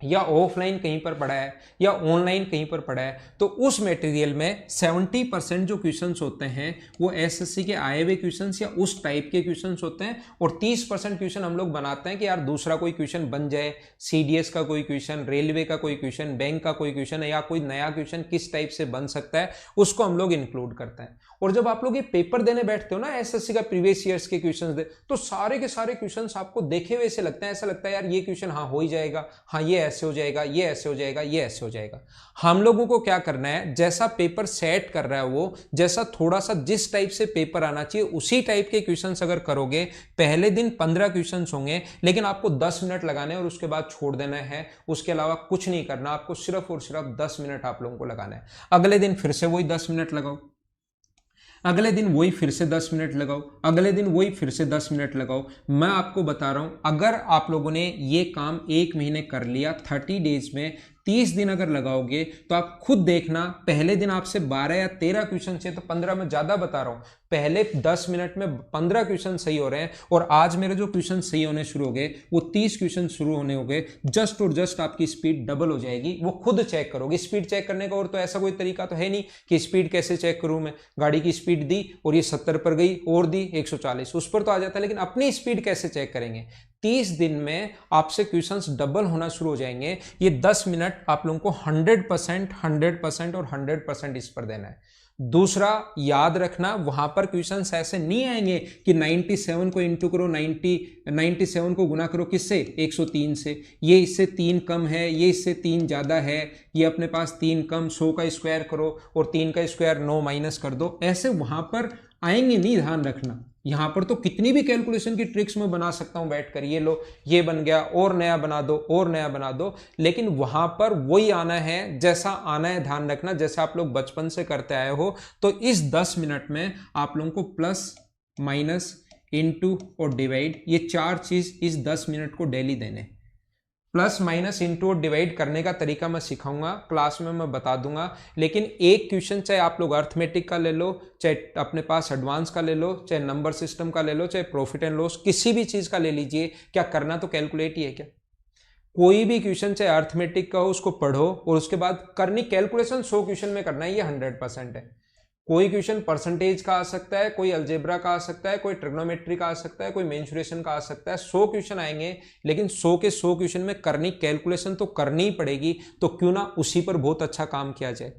या ऑफलाइन कहीं पर पढ़ा है या ऑनलाइन कहीं पर पढ़ा है, तो उस मटेरियल में 70% जो क्वेश्चंस होते हैं वो एसएससी के आए हुए क्वेश्चंस या उस टाइप के क्वेश्चंस होते हैं, और 30% क्वेश्चन हम लोग बनाते हैं कि यार दूसरा कोई क्वेश्चन बन जाए, सीडीएस का कोई क्वेश्चन, रेलवे का कोई क्वेश्चन, बैंक का कोई क्वेश्चन, या कोई नया क्वेश्चन किस टाइप से बन सकता है उसको हम लोग इंक्लूड करते हैं। और जब आप लोग ये पेपर देने बैठते हो ना एसएससी का प्रीवियस ईयर्स के क्वेश्चंस दे, तो सारे के सारे क्वेश्चंस आपको देखे हुए ऐसे लगते हैं, ऐसा लगता है यार ये क्वेश्चन हाँ हो ही जाएगा, हाँ ये ऐसे हो जाएगा, ये ऐसे हो जाएगा, ये ऐसे हो जाएगा। हम लोगों को क्या करना है, जैसा पेपर सेट कर रहा है वो, जैसा थोड़ा सा जिस टाइप से पेपर आना चाहिए उसी टाइप के क्वेश्चंस अगर करोगे, पहले दिन 15 क्वेश्चंस होंगे लेकिन आपको 10 मिनट लगाने और उसके बाद छोड़ देना है, उसके अलावा कुछ नहीं करना, आपको सिर्फ और सिर्फ 10 मिनट आप लोगों को लगाना है। अगले दिन फिर से वही 10 मिनट लगाओ, अगले दिन वही फिर से 10 मिनट लगाओ, अगले दिन वही फिर से 10 मिनट लगाओ। मैं आपको बता रहा हूं, अगर आप लोगों ने ये काम 1 महीने कर लिया, 30 डेज में 30 दिन अगर लगाओगे तो आप खुद देखना, पहले दिन आपसे 12 या 13 क्वेश्चन चाहिए, तो 15 में ज्यादा बता रहा हूं, पहले 10 मिनट में 15 क्वेश्चन सही हो रहे हैं, और आज मेरे जो क्वेश्चन सही होने शुरू हो गए वो 30 क्वेश्चन शुरू होने हो गए, जस्ट और जस्ट आपकी स्पीड डबल हो जाएगी। वो खुद चेक करोगे, स्पीड चेक करने का और तो ऐसा कोई तरीका तो है नहीं कि स्पीड कैसे चेक करूं मैं, गाड़ी की स्पीड दी और ये 70 पर गई और दी 140, उस पर तो आ जाता है, लेकिन अपनी स्पीड कैसे चेक करेंगे। 30 दिन में आपसे क्वेश्चंस डबल होना शुरू हो जाएंगे। ये 10 मिनट आप लोगों को 100% और 100% इस पर देना है। दूसरा याद रखना, वहां पर क्वेश्चंस ऐसे नहीं आएंगे कि 97 को इंटू करो, 97 को गुना करो किससे, 103 से, ये इससे 3 कम है, ये इससे 3 ज्यादा है, ये अपने पास 3 कम, 100 का स्क्वायर करो और 3 का स्क्वायर 9 माइनस कर दो, ऐसे वहां पर आएंगे नहीं, ध्यान रखना। यहां पर तो कितनी भी कैलकुलेशन की ट्रिक्स मैं बना सकता हूं बैठकर, ये लो ये बन गया और नया बना दो और नया बना दो, लेकिन वहां पर वही आना है जैसा आना है, ध्यान रखना, जैसे आप लोग बचपन से करते आए हो। तो इस 10 मिनट में आप लोगों को प्लस माइनस इनटू और डिवाइड, ये 4 चीज इस 10 मिनट को डेली देने। प्लस माइनस इंटू और डिवाइड करने का तरीका मैं सिखाऊंगा, क्लास में मैं बता दूंगा, लेकिन एक क्वेश्चन चाहे आप लोग अर्थमेटिक का ले लो, चाहे अपने पास एडवांस का ले लो, चाहे नंबर सिस्टम का ले लो, चाहे प्रॉफिट एंड लॉस, किसी भी चीज का ले लीजिए, क्या करना तो कैलकुलेट ही है क्या। कोई भी क्वेश्चन चाहे अर्थमेटिक का हो उसको पढ़ो और उसके बाद करनी कैलकुलेशन 100 क्वेश्चन में करना है, ये 100% है। कोई क्वेश्चन परसेंटेज का आ सकता है, कोई अलजेब्रा का आ सकता है, कोई ट्रिग्नोमेट्री का आ सकता है, कोई मेंसुरेशन का आ सकता है, 100 क्वेश्चन आएंगे, लेकिन 100 के 100 क्वेश्चन में करनी कैलकुलेशन तो करनी ही पड़ेगी, तो क्यों ना उसी पर बहुत अच्छा काम किया जाए।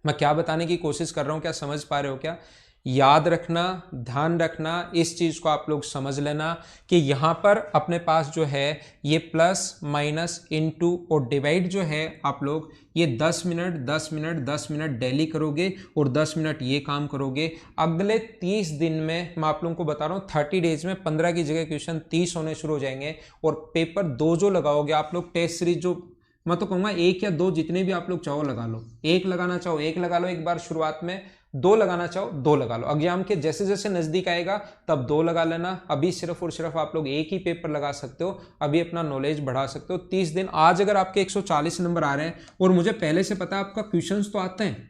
मैं क्या बताने की कोशिश कर रहा हूं, क्या समझ पा रहे हो क्या। याद रखना, ध्यान रखना, इस चीज को आप लोग समझ लेना कि यहां पर अपने पास जो है ये प्लस माइनस इनटू और डिवाइड जो है आप लोग ये 10 मिनट 10 मिनट 10 मिनट डेली करोगे और 10 मिनट ये काम करोगे। अगले 30 दिन में मैं आप लोगों को बता रहा हूँ, 30 डेज में 15 की जगह क्वेश्चन 30 होने शुरू हो जाएंगे, और पेपर 2 जो लगाओगे आप लोग, टेस्ट सीरीज जो मैं तो कहूँगा 1 या 2 जितने भी आप लोग चाहो लगा लो, 1 लगाना चाहो 1 लगा लो एक बार शुरुआत में, 2 लगाना चाहो 2 लगा लो, एग्जाम के जैसे जैसे नजदीक आएगा तब 2 लगा लेना। अभी सिर्फ और सिर्फ आप लोग 1 ही पेपर लगा सकते हो, अभी अपना नॉलेज बढ़ा सकते हो। 30 दिन, आज अगर आपके 140 नंबर आ रहे हैं और मुझे पहले से पता है आपका क्वेश्चंस तो आते हैं,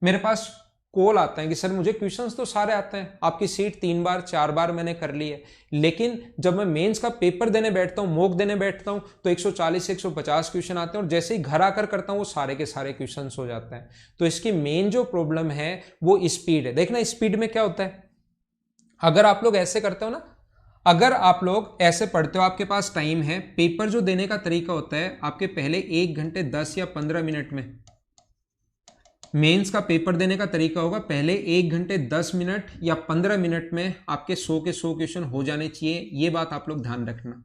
मेरे पास कॉल आता है कि सर मुझे क्वेश्चंस तो सारे आते हैं, आपकी सीट 3 बार 4 बार मैंने कर ली है, लेकिन जब मैं मेंस का पेपर देने बैठता हूं, मॉक देने बैठता हूं, तो 140 से 150 क्वेश्चन आते हैं और जैसे ही घर आकर करता हूं वो सारे के सारे क्वेश्चंस हो जाते हैं। तो इसकी मेन जो प्रॉब्लम है वो स्पीड है। देखना स्पीड में क्या होता है, अगर आप लोग ऐसे करते हो ना, अगर आप लोग ऐसे पढ़ते हो, आपके पास टाइम है, पेपर जो देने का तरीका होता है, आपके पहले 1 घंटे 10 या 15 मिनट में मेंस का पेपर देने का तरीका होगा, पहले 1 घंटे 10 मिनट या 15 मिनट में आपके 100 के 100 क्वेश्चन हो जाने चाहिए। ये बात आप लोग ध्यान रखना,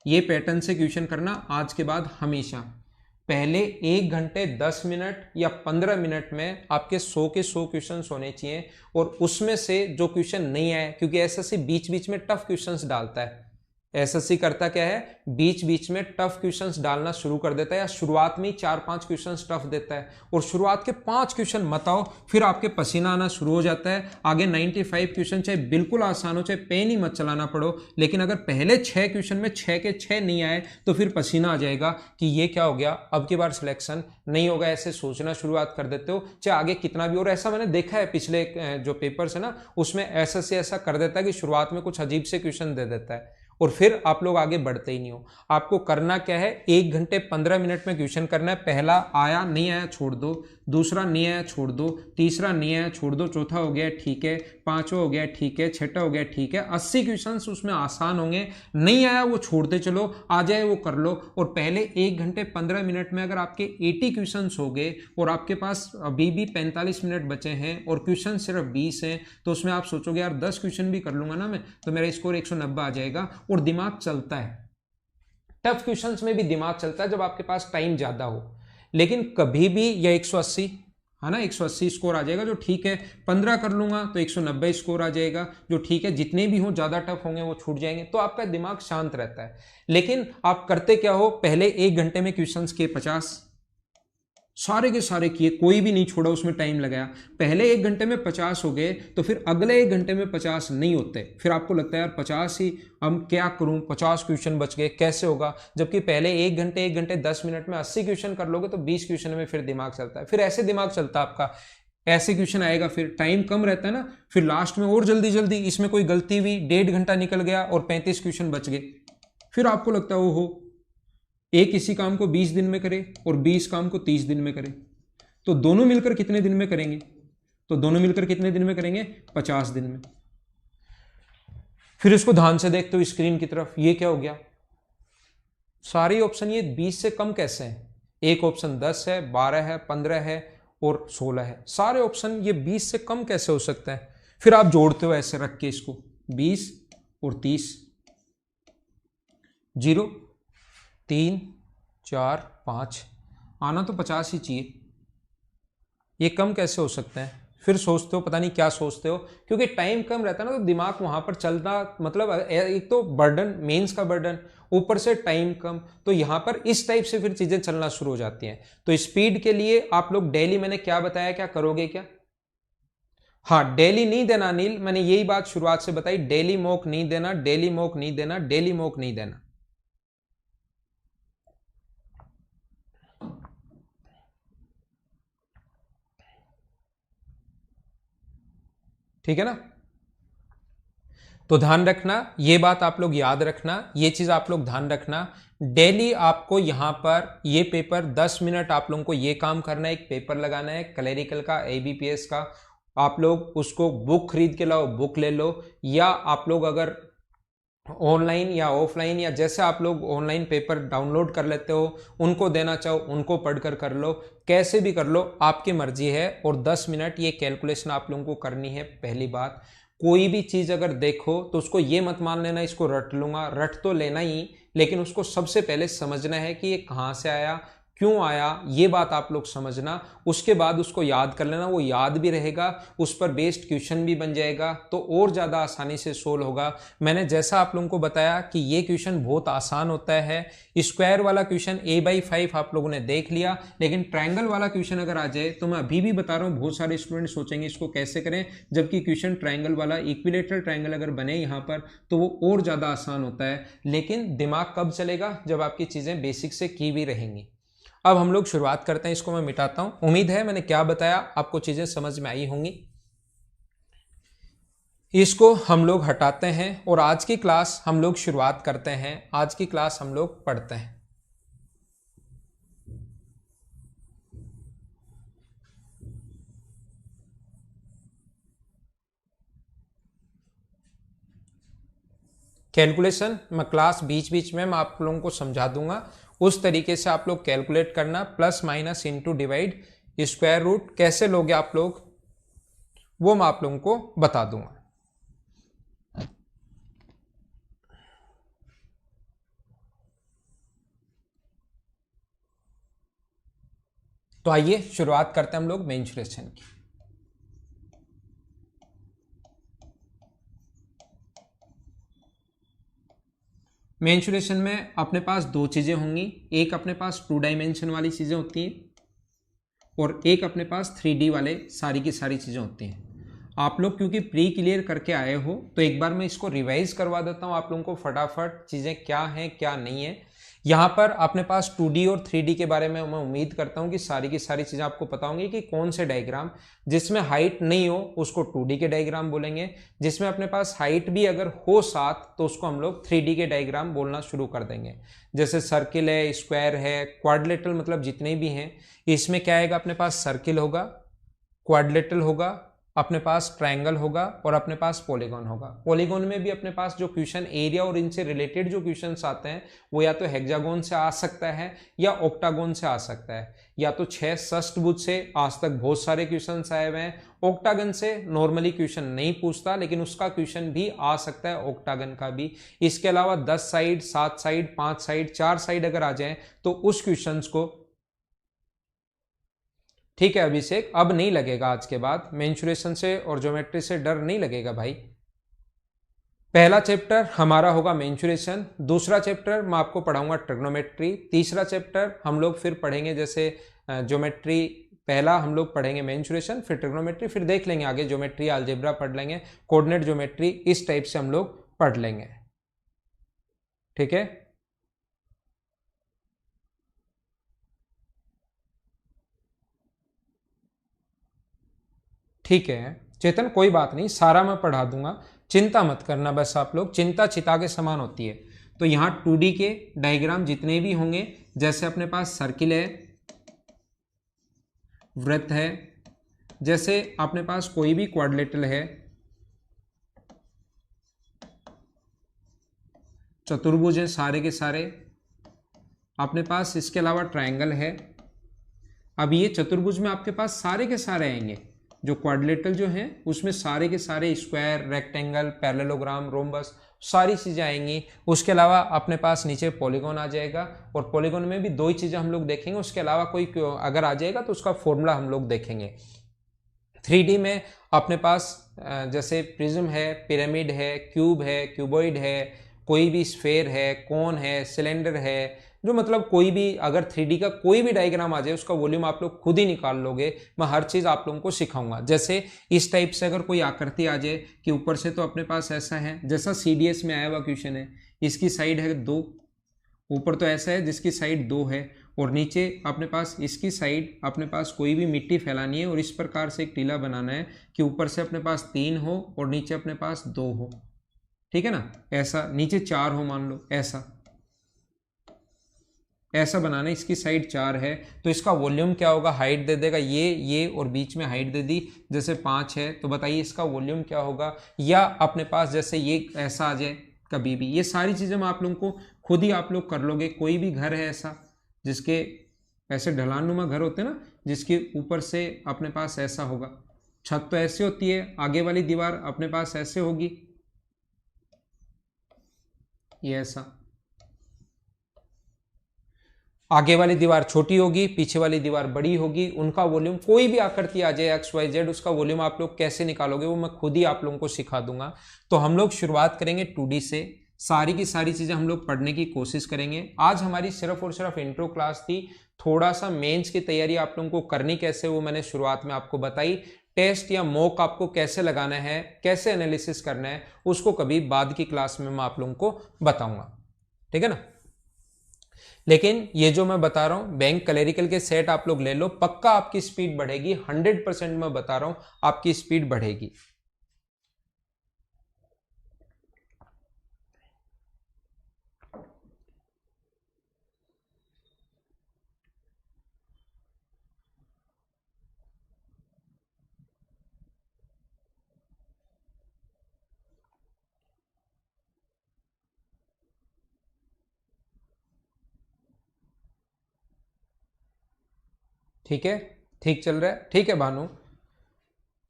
ये पैटर्न से क्वेश्चन करना आज के बाद हमेशा। पहले 1 घंटे 10 मिनट या 15 मिनट में आपके 100 के 100 क्वेश्चन होने चाहिए, और उसमें से जो क्वेश्चन नहीं आए, क्योंकि एसएससी बीच बीच में टफ क्वेश्चंस डालता है, एसएससी करता क्या है, बीच बीच में टफ क्वेश्चंस डालना शुरू कर देता है, या शुरुआत में 4-5 क्वेश्चंस टफ देता है, और शुरुआत के 5 क्वेश्चन मत आओ, फिर आपके पसीना आना शुरू हो जाता है। आगे 95 क्वेश्चन चाहे बिल्कुल आसान हो, चाहे पेन ही मत चलाना पड़ो, लेकिन अगर पहले 6 क्वेश्चन में 6 के 6 नहीं आए तो फिर पसीना आ जाएगा कि ये क्या हो गया, अब की बार सिलेक्शन नहीं होगा, ऐसे सोचना शुरुआत कर देते हो, चाहे आगे कितना भी। और ऐसा मैंने देखा है पिछले जो पेपर्स है ना, उसमें एसएससी ऐसा कर देता है कि शुरुआत में कुछ अजीब से क्वेश्चन दे देता है और फिर आप लोग आगे बढ़ते ही नहीं हो। आपको करना क्या है, 1 घंटे 15 मिनट में क्वेश्चन करना है। पहला आया नहीं आया छोड़ दो, दूसरा नहीं आया छोड़ दो, तीसरा नहीं आया छोड़ दो, चौथा हो गया ठीक है, पांचवा हो गया ठीक है, छठा हो गया ठीक है। 80 क्वेश्चन उसमें आसान होंगे, नहीं आया वो छोड़ते चलो, आ जाए वो कर लो। और पहले 1 घंटे 15 मिनट में अगर आपके 80 क्वेश्चन हो गए और आपके पास अभी भी 45 मिनट बचे हैं और क्वेश्चन सिर्फ 20 हैं, तो उसमें आप सोचोगे यार 10 क्वेश्चन भी कर लूंगा ना मैं, तो मेरा स्कोर 190 आ जाएगा। और दिमाग चलता है, टफ क्वेश्चंस में भी दिमाग चलता है जब आपके पास टाइम ज्यादा हो, लेकिन कभी भी यह 180 है ना, 180 स्कोर आ जाएगा जो ठीक है, 15 कर लूंगा तो 190 स्कोर आ जाएगा जो ठीक है, जितने भी हो ज्यादा टफ होंगे वो छूट जाएंगे, तो आपका दिमाग शांत रहता है। लेकिन आप करते क्या हो, पहले 1 घंटे में क्वेश्चंस के 50 सारे के सारे किए, कोई भी नहीं छोड़ा, उसमें टाइम लगाया। पहले 1 घंटे में 50 हो गए तो फिर अगले 1 घंटे में 50 नहीं होते, फिर आपको लगता है यार 50 ही, अब क्या करूं, 50 क्वेश्चन बच गए कैसे होगा, जबकि पहले 1 घंटे 10 मिनट में 80 क्वेश्चन कर लोगे तो 20 क्वेश्चन में फिर दिमाग चलता है, फिर ऐसे दिमाग चलता है आपका, ऐसे क्वेश्चन आएगा, फिर टाइम कम रहता है ना, फिर लास्ट में और जल्दी जल्दी इसमें कोई गलती हुई, 1.5 घंटा निकल गया और 35 क्वेश्चन बच गए, फिर आपको लगता है ओहो, एक इसी काम को 20 दिन में करे और 20 काम को 30 दिन में करे, तो दोनों मिलकर कितने दिन में करेंगे, तो दोनों मिलकर कितने दिन में करेंगे, 50 दिन में। फिर इसको ध्यान से देखते हो स्क्रीन की तरफ, ये क्या हो गया, सारे ऑप्शन ये 20 से कम कैसे हैं, एक ऑप्शन 10 है, 12 है, 15 है और 16 है, सारे ऑप्शन ये 20 से कम कैसे हो सकता है। फिर आप जोड़ते हो ऐसे रख के इसको, 20 और 30, 0 3 4 5, आना तो 50 ही चाहिए, ये कम कैसे हो सकते हैं। फिर सोचते हो, पता नहीं क्या सोचते हो, क्योंकि टाइम कम रहता है ना, तो दिमाग वहां पर चलना, मतलब एक तो बर्डन, मेंस का बर्डन, ऊपर से टाइम कम, तो यहां पर इस टाइप से फिर चीजें चलना शुरू हो जाती हैं। तो स्पीड के लिए आप लोग डेली, मैंने क्या बताया, क्या करोगे क्या, हाँ डेली नहीं देना नील, मैंने यही बात शुरुआत से बताई, डेली मॉक नहीं देना, डेली मॉक नहीं देना, डेली मॉक नहीं देना, ठीक है ना। तो ध्यान रखना, ये बात आप लोग याद रखना, ये चीज आप लोग ध्यान रखना, डेली आपको यहां पर ये पेपर 10 मिनट आप लोगों को ये काम करना है, एक पेपर लगाना है क्लरिकल का, एबीपीएस का, आप लोग उसको बुक खरीद के लाओ, बुक ले लो, या आप लोग अगर ऑनलाइन या ऑफलाइन, या जैसे आप लोग ऑनलाइन पेपर डाउनलोड कर लेते हो उनको देना चाहो उनको पढ़कर कर लो, कैसे भी कर लो, आपकी मर्जी है। और 10 मिनट ये कैलकुलेशन आप लोगों को करनी है। पहली बात, कोई भी चीज अगर देखो तो उसको ये मत मान लेना इसको रट लूंगा, रट तो लेना ही, लेकिन उसको सबसे पहले समझना है कि ये कहां से आया, क्यों आया, ये बात आप लोग समझना, उसके बाद उसको याद कर लेना, वो याद भी रहेगा, उस पर बेस्ड क्वेश्चन भी बन जाएगा, तो और ज़्यादा आसानी से सोल्व होगा। मैंने जैसा आप लोगों को बताया कि ये क्वेश्चन बहुत आसान होता है, स्क्वायर वाला क्वेश्चन a/5 आप लोगों ने देख लिया, लेकिन ट्रायंगल वाला क्वेश्चन अगर आ जाए तो मैं अभी भी बता रहा हूँ, बहुत सारे स्टूडेंट सोचेंगे इसको कैसे करें, जबकि क्वेश्चन ट्रायंगल वाला, इक्विलेटरल ट्रायंगल अगर बने यहाँ पर तो वो और ज़्यादा आसान होता है, लेकिन दिमाग कब चलेगा, जब आपकी चीज़ें बेसिक से की भी रहेंगी। अब हम लोग शुरुआत करते हैं, इसको मैं मिटाता हूं। उम्मीद है मैंने क्या बताया आपको चीजें समझ में आई होंगी। इसको हम लोग हटाते हैं और आज की क्लास हम लोग शुरुआत करते हैं। आज की क्लास हम लोग पढ़ते हैं। कैलकुलेशन मैं क्लास बीच बीच में मैं आप लोगों को समझा दूंगा, उस तरीके से आप लोग कैलकुलेट करना। Plus minus into divide square root कैसे लोगे आप लोग, वो मैं आप लोगों को बता दूंगा। तो आइए शुरुआत करते हैं हम लोग मेंसुरेशन की। मेंसुरेशन में अपने पास दो चीजें होंगी, एक अपने पास 2 डायमेंशन वाली चीजें होती हैं और एक अपने पास 3D वाले सारी की सारी चीजें होती हैं। आप लोग क्योंकि प्री क्लियर करके आए हो तो एक बार मैं इसको रिवाइज करवा देता हूं आप लोगों को फटाफट, चीजें क्या हैं क्या नहीं है। यहाँ पर अपने पास 2D और 3D के बारे में मैं उम्मीद करता हूँ कि सारी की सारी चीज़ें आपको पता होंगी कि कौन से डायग्राम जिसमें हाइट नहीं हो उसको 2D के डायग्राम बोलेंगे, जिसमें अपने पास हाइट भी अगर हो साथ तो उसको हम लोग 3D के डायग्राम बोलना शुरू कर देंगे। जैसे सर्किल है, स्क्वायर है, क्वाड्रिलेटरल, मतलब जितने भी हैं इसमें क्या आएगा, अपने पास सर्किल होगा, क्वाड्रिलेटरल होगा, अपने पास ट्रायंगल होगा और अपने पास पॉलीगॉन होगा। पॉलीगॉन में भी अपने पास जो क्वेश्चन एरिया और इनसे रिलेटेड जो क्वेश्चंस आते हैं वो या तो हेक्सागोन से आ सकता है या ऑक्टागोन से आ सकता है, या तो 6 षष्ठभुज से आज तक बहुत सारे क्वेश्चंस आए हुए हैं। ऑक्टागन से नॉर्मली क्वेश्चन नहीं पूछता लेकिन उसका क्वेश्चन भी आ सकता है, ऑक्टागन का भी। इसके अलावा 10 साइड, 7 साइड, 5 साइड, 4 साइड अगर आ जाए तो उस क्वेश्चन को, ठीक है अभिषेक, अब नहीं लगेगा, आज के बाद मेंसुरेशन से और ज्योमेट्री से डर नहीं लगेगा भाई। पहला चैप्टर हमारा होगा मेंसुरेशन, दूसरा चैप्टर मैं आपको पढ़ाऊंगा ट्रिग्नोमेट्री, तीसरा चैप्टर हम लोग फिर पढ़ेंगे जैसे ज्योमेट्री। पहला हम लोग पढ़ेंगे मेंसुरेशन, फिर ट्रिग्नोमेट्री, फिर देख लेंगे आगे ज्योमेट्री, अलजेब्रा पढ़ लेंगे, कोऑर्डिनेट ज्योमेट्री, इस टाइप से हम लोग पढ़ लेंगे। ठीक है, ठीक है चेतन, कोई बात नहीं, सारा मैं पढ़ा दूंगा, चिंता मत करना। बस आप लोग, चिंता चिता के समान होती है। तो यहाँ 2D के डायग्राम जितने भी होंगे, जैसे अपने पास सर्किल है, वृत्त है, जैसे अपने पास कोई भी क्वाड्रिलेटरल है, चतुर्भुज है सारे के सारे, अपने पास इसके अलावा ट्रायंगल है। अब ये चतुर्भुज में आपके पास सारे के सारे आएंगे, जो क्वाड्रिलेटरल जो हैं उसमें सारे के सारे स्क्वायर, रेक्टेंगल, पैरेललोग्राम, रोम्बस, सारी चीज़ें आएंगी। उसके अलावा अपने पास नीचे पॉलीगॉन आ जाएगा और पॉलीगॉन में भी 2 ही चीज़ें हम लोग देखेंगे, उसके अलावा कोई अगर आ जाएगा तो उसका फॉर्मूला हम लोग देखेंगे। 3D में अपने पास जैसे प्रिज्म है, पिरामिड है, क्यूब है, क्यूबॉइड है, कोई भी स्फेयर है, कोन है, सिलेंडर है, जो मतलब कोई भी अगर 3D का कोई भी डायग्राम आ जाए उसका वॉल्यूम आप लोग खुद ही निकाल लोगे। मैं हर चीज़ आप लोगों को सिखाऊंगा। जैसे इस टाइप से अगर कोई आकृति आ जाए कि ऊपर से तो अपने पास ऐसा है, जैसा CDS में आया हुआ क्वेश्चन है, इसकी साइड है 2, ऊपर तो ऐसा है जिसकी साइड 2 है, और नीचे अपने पास इसकी साइड अपने पास कोई भी मिट्टी फैलानी है और इस प्रकार से एक टीला बनाना है कि ऊपर से अपने पास 3 हो और नीचे अपने पास 2 हो। ठीक है ना, ऐसा नीचे 4 हो मान लो, ऐसा बनाना है, इसकी साइड 4 है तो इसका वॉल्यूम क्या होगा, हाइट दे देगा ये और बीच में हाइट दे दी, जैसे 5 है तो बताइए इसका वॉल्यूम क्या होगा। या अपने पास जैसे ये ऐसा आ जाए कभी भी, ये सारी चीज़ें मैं आप लोगों को खुद ही आप लोग कर लोगे। कोई भी घर है ऐसा जिसके ऐसे ढलानुमा घर होते हैं ना, जिसके ऊपर से अपने पास ऐसा होगा, छत तो ऐसे होती है, आगे वाली दीवार अपने पास ऐसे होगी, ये ऐसा, आगे वाली दीवार छोटी होगी, पीछे वाली दीवार बड़ी होगी, उनका वॉल्यूम कोई भी आकृति आ जाए XYZ, उसका वॉल्यूम आप लोग कैसे निकालोगे वो मैं खुद ही आप लोगों को सिखा दूंगा। तो हम लोग शुरुआत करेंगे 2D से, सारी की सारी चीजें हम लोग पढ़ने की कोशिश करेंगे। आज हमारी सिर्फ और सिर्फ इंट्रो क्लास थी, थोड़ा सा मेंस की तैयारी आप लोगों को करनी कैसे वो मैंने शुरुआत में आपको बताई। टेस्ट या मॉक आपको कैसे लगाना है, कैसे एनालिसिस करना है, उसको कभी बाद की क्लास में मैं आप लोगों को बताऊंगा। ठीक है ना। लेकिन ये जो मैं बता रहा हूं बैंक क्लरिकल के सेट आप लोग ले लो, पक्का आपकी स्पीड बढ़ेगी, 100% मैं बता रहा हूं आपकी स्पीड बढ़ेगी। ठीक है, ठीक चल रहा है, ठीक है भानु।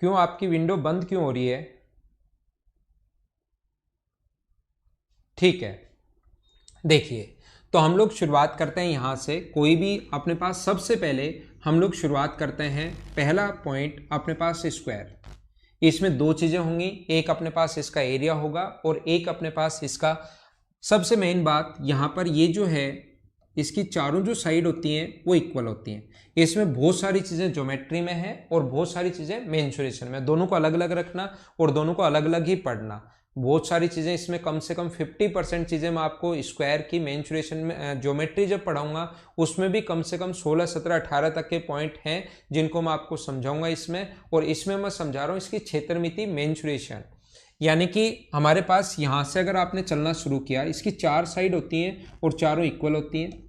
क्यों आपकी विंडो बंद क्यों हो रही है? ठीक है, देखिए, तो हम लोग शुरुआत करते हैं यहां से। कोई भी अपने पास सबसे पहले हम लोग शुरुआत करते हैं, पहला पॉइंट अपने पास स्क्वायर। इसमें दो चीजें होंगी, एक अपने पास इसका एरिया होगा और एक अपने पास इसका, सबसे मेन बात यहां पर ये जो है इसकी चारों जो साइड होती हैं वो इक्वल होती हैं। इसमें बहुत सारी चीजें ज्योमेट्री में है और बहुत सारी चीजें मेंसुरेशन में, दोनों को अलग अलग रखना और दोनों को अलग अलग ही पढ़ना। बहुत सारी चीजें इसमें, कम से कम 50% चीजें मैं आपको स्क्वायर की मेंसुरेशन में ज्योमेट्री जब पढ़ाऊंगा उसमें भी कम से कम 16, 17, 18 तक के पॉइंट हैं जिनको मैं आपको समझाऊंगा इसमें। और इसमें मैं समझा रहा हूँ इसकी क्षेत्रमिति मेंसुरेशन, यानी कि हमारे पास यहां से अगर आपने चलना शुरू किया, इसकी चार साइड होती हैं और चारों इक्वल होती हैं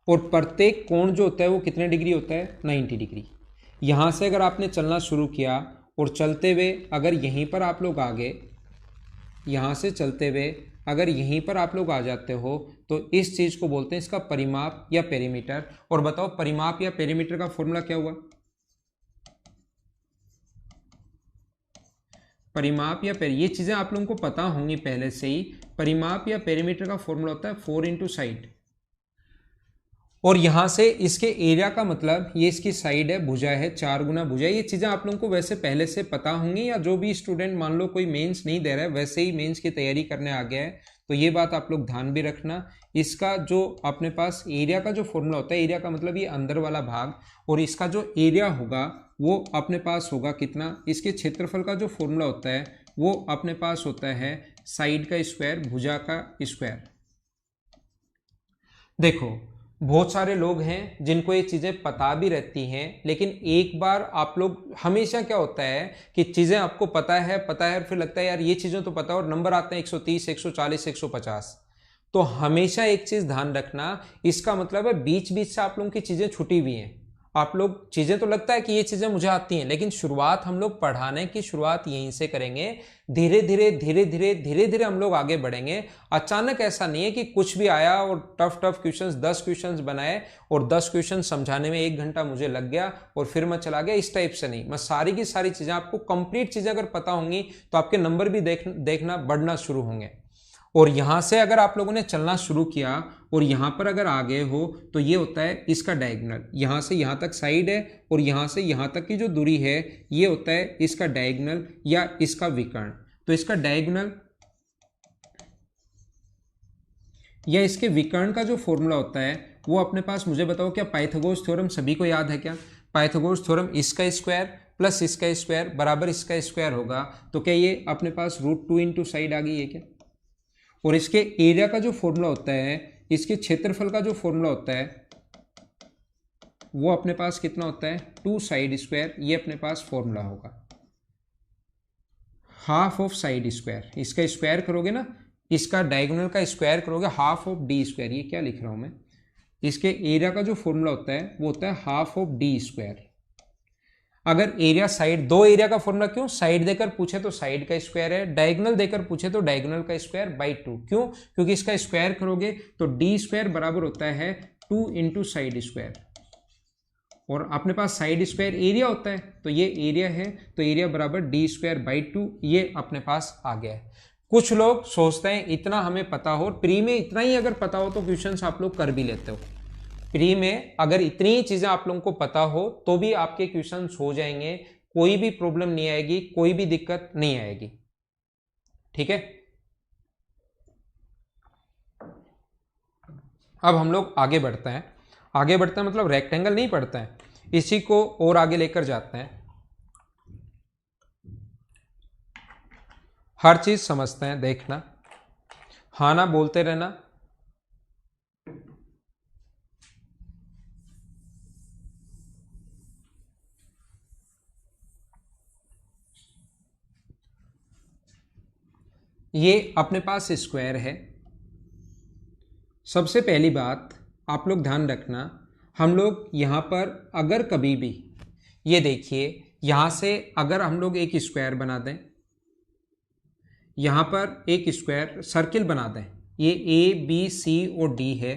और प्रत्येक कोण जो होता है वो कितने डिग्री होता है? 90 डिग्री। यहां से अगर आपने चलना शुरू किया और चलते हुए अगर यहीं पर आप लोग आ गए, यहां से चलते हुए अगर यहीं पर आप लोग आ जाते हो तो इस चीज को बोलते हैं इसका परिमाप या पेरीमीटर। और बताओ परिमाप या पेरीमीटर का फॉर्मूला क्या हुआ? परिमाप या ये चीजें आप लोगों को पता होंगी पहले से ही। परिमाप या पेरीमीटर का फॉर्मूला होता है 4 इंटू साइड, और यहां से इसके एरिया का मतलब ये इसकी साइड है, भुजा है, 4 गुना भुजा। ये चीजें आप लोगों को वैसे पहले से पता होंगी, या जो भी स्टूडेंट मान लो कोई मेंस नहीं दे रहा है वैसे ही मेंस की तैयारी करने आ गया है तो ये बात आप लोग ध्यान भी रखना। इसका जो अपने पास एरिया का जो फॉर्मूला होता है, एरिया का मतलब ये अंदर वाला भाग, और इसका जो एरिया होगा वो अपने पास होगा कितना? इसके क्षेत्रफल का जो फॉर्मूला होता है वो अपने पास होता है साइड का स्क्वायर, भुजा का स्क्वायर। देखो, बहुत सारे लोग हैं जिनको ये चीज़ें पता भी रहती हैं, लेकिन एक बार आप लोग, हमेशा क्या होता है कि चीज़ें आपको पता है और फिर लगता है यार ये चीज़ें तो पता है और नंबर आते हैं 130, 140, 150। तो हमेशा एक चीज़ ध्यान रखना, इसका मतलब है बीच बीच से आप लोगों की चीज़ें छुटी हुई हैं। आप लोग चीज़ें तो लगता है कि ये चीज़ें मुझे आती हैं, लेकिन शुरुआत हम लोग पढ़ाने की शुरुआत यहीं से करेंगे। धीरे धीरे धीरे धीरे धीरे धीरे हम लोग आगे बढ़ेंगे। अचानक ऐसा नहीं है कि कुछ भी आया और टफ टफ क्वेश्चंस 10 क्वेश्चंस बनाए और 10 क्वेश्चन समझाने में 1 घंटा मुझे लग गया और फिर मैं चला गया, इस टाइप से नहीं। मैं सारी की सारी चीज़ें आपको, कंप्लीट चीज़ें अगर पता होंगी तो आपके नंबर भी देखना बढ़ना शुरू होंगे। और यहां से अगर आप लोगों ने चलना शुरू किया और यहां पर अगर आ गए हो तो ये होता है इसका डायगोनल। यहां से यहां तक साइड है और यहां से यहां तक की जो दूरी है ये होता है इसका डायगोनल या इसका विकर्ण। तो इसका डायगोनल या इसके विकर्ण का जो फॉर्मूला होता है वो अपने पास, मुझे बताओ क्या पाइथागोरस थ्योरम सभी को याद है क्या? पाइथागोरस थ्योरम, इसका स्क्वायर प्लस इसका स्क्वायर बराबर इसका स्क्वायर होगा। तो क्या ये अपने पास √2 इंटू साइड आ गई है क्या? और इसके एरिया का जो फॉर्मूला होता है, इसके क्षेत्रफल का जो फॉर्मूला होता है वो अपने पास कितना होता है? 2 साइड स्क्वायर। ये अपने पास फॉर्मूला होगा हाफ ऑफ साइड स्क्वायर। इसका स्क्वायर करोगे ना, इसका डायगोनल का स्क्वायर करोगे, हाफ ऑफ डी स्क्वायर। ये क्या लिख रहा हूं मैं? इसके एरिया का जो फॉर्मूला होता है वो होता है हाफ ऑफ डी स्क्वायर। अगर एरिया साइड, दो एरिया का फॉर्मूला क्यों? साइड देकर पूछे तो साइड का स्क्वायर है, डायगोनल देकर पूछे तो डायगोनल का स्क्वायर बाई 2। क्यों? क्योंकि इसका स्क्वायर करोगे तो डी स्क्वायर बराबर होता है 2 इंटू साइड स्क्वायर, और अपने पास साइड स्क्वायर एरिया होता है तो ये एरिया है, तो एरिया बराबर डी स्क्वायर बाई 2। ये अपने पास आ गया है। कुछ लोग सोचते हैं इतना हमें पता हो, प्री में इतना ही अगर पता हो तो क्वेश्चंस आप लोग कर भी लेते हो। प्री में अगर इतनी चीजें आप लोगों को पता हो तो भी आपके क्वेश्चंस हो जाएंगे, कोई भी प्रॉब्लम नहीं आएगी, कोई भी दिक्कत नहीं आएगी। ठीक है, अब हम लोग आगे बढ़ते हैं। आगे बढ़ते हैं मतलब रेक्टेंगल नहीं पढ़ते हैं, इसी को और आगे लेकर जाते हैं, हर चीज समझते हैं। देखना, हाँ ना बोलते रहना। ये अपने पास स्क्वायर है। सबसे पहली बात आप लोग ध्यान रखना, हम लोग यहाँ पर अगर कभी भी ये देखिए यहाँ से अगर हम लोग एक स्क्वायर बना दें, यहाँ पर एक स्क्वायर सर्किल बना दें, ये ए बी सी और डी है।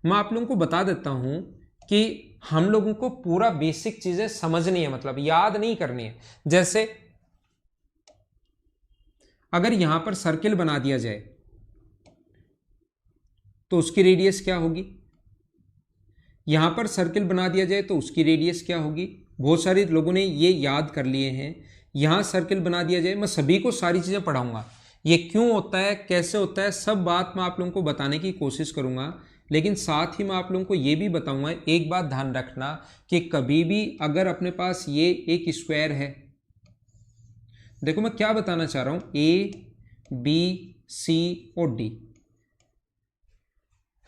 मैं आप लोगों को बता देता हूँ कि हम लोगों को पूरा बेसिक चीजें समझनी है, मतलब याद नहीं करनी है। जैसे अगर यहां पर सर्किल बना दिया जाए तो उसकी रेडियस क्या होगी, यहां पर सर्किल बना दिया जाए तो उसकी रेडियस क्या होगी। बहुत सारे लोगों ने ये याद कर लिए हैं। यहां सर्किल बना दिया जाए, मैं सभी को सारी चीजें पढ़ाऊंगा, ये क्यों होता है कैसे होता है सब बात मैं आप लोगों को बताने की कोशिश करूंगा। लेकिन साथ ही मैं आप लोगों को ये भी बताऊंगा, एक बात ध्यान रखना कि कभी भी अगर अपने पास ये एक स्क्वायर है, देखो मैं क्या बताना चाह रहा हूं, ए बी सी और डी,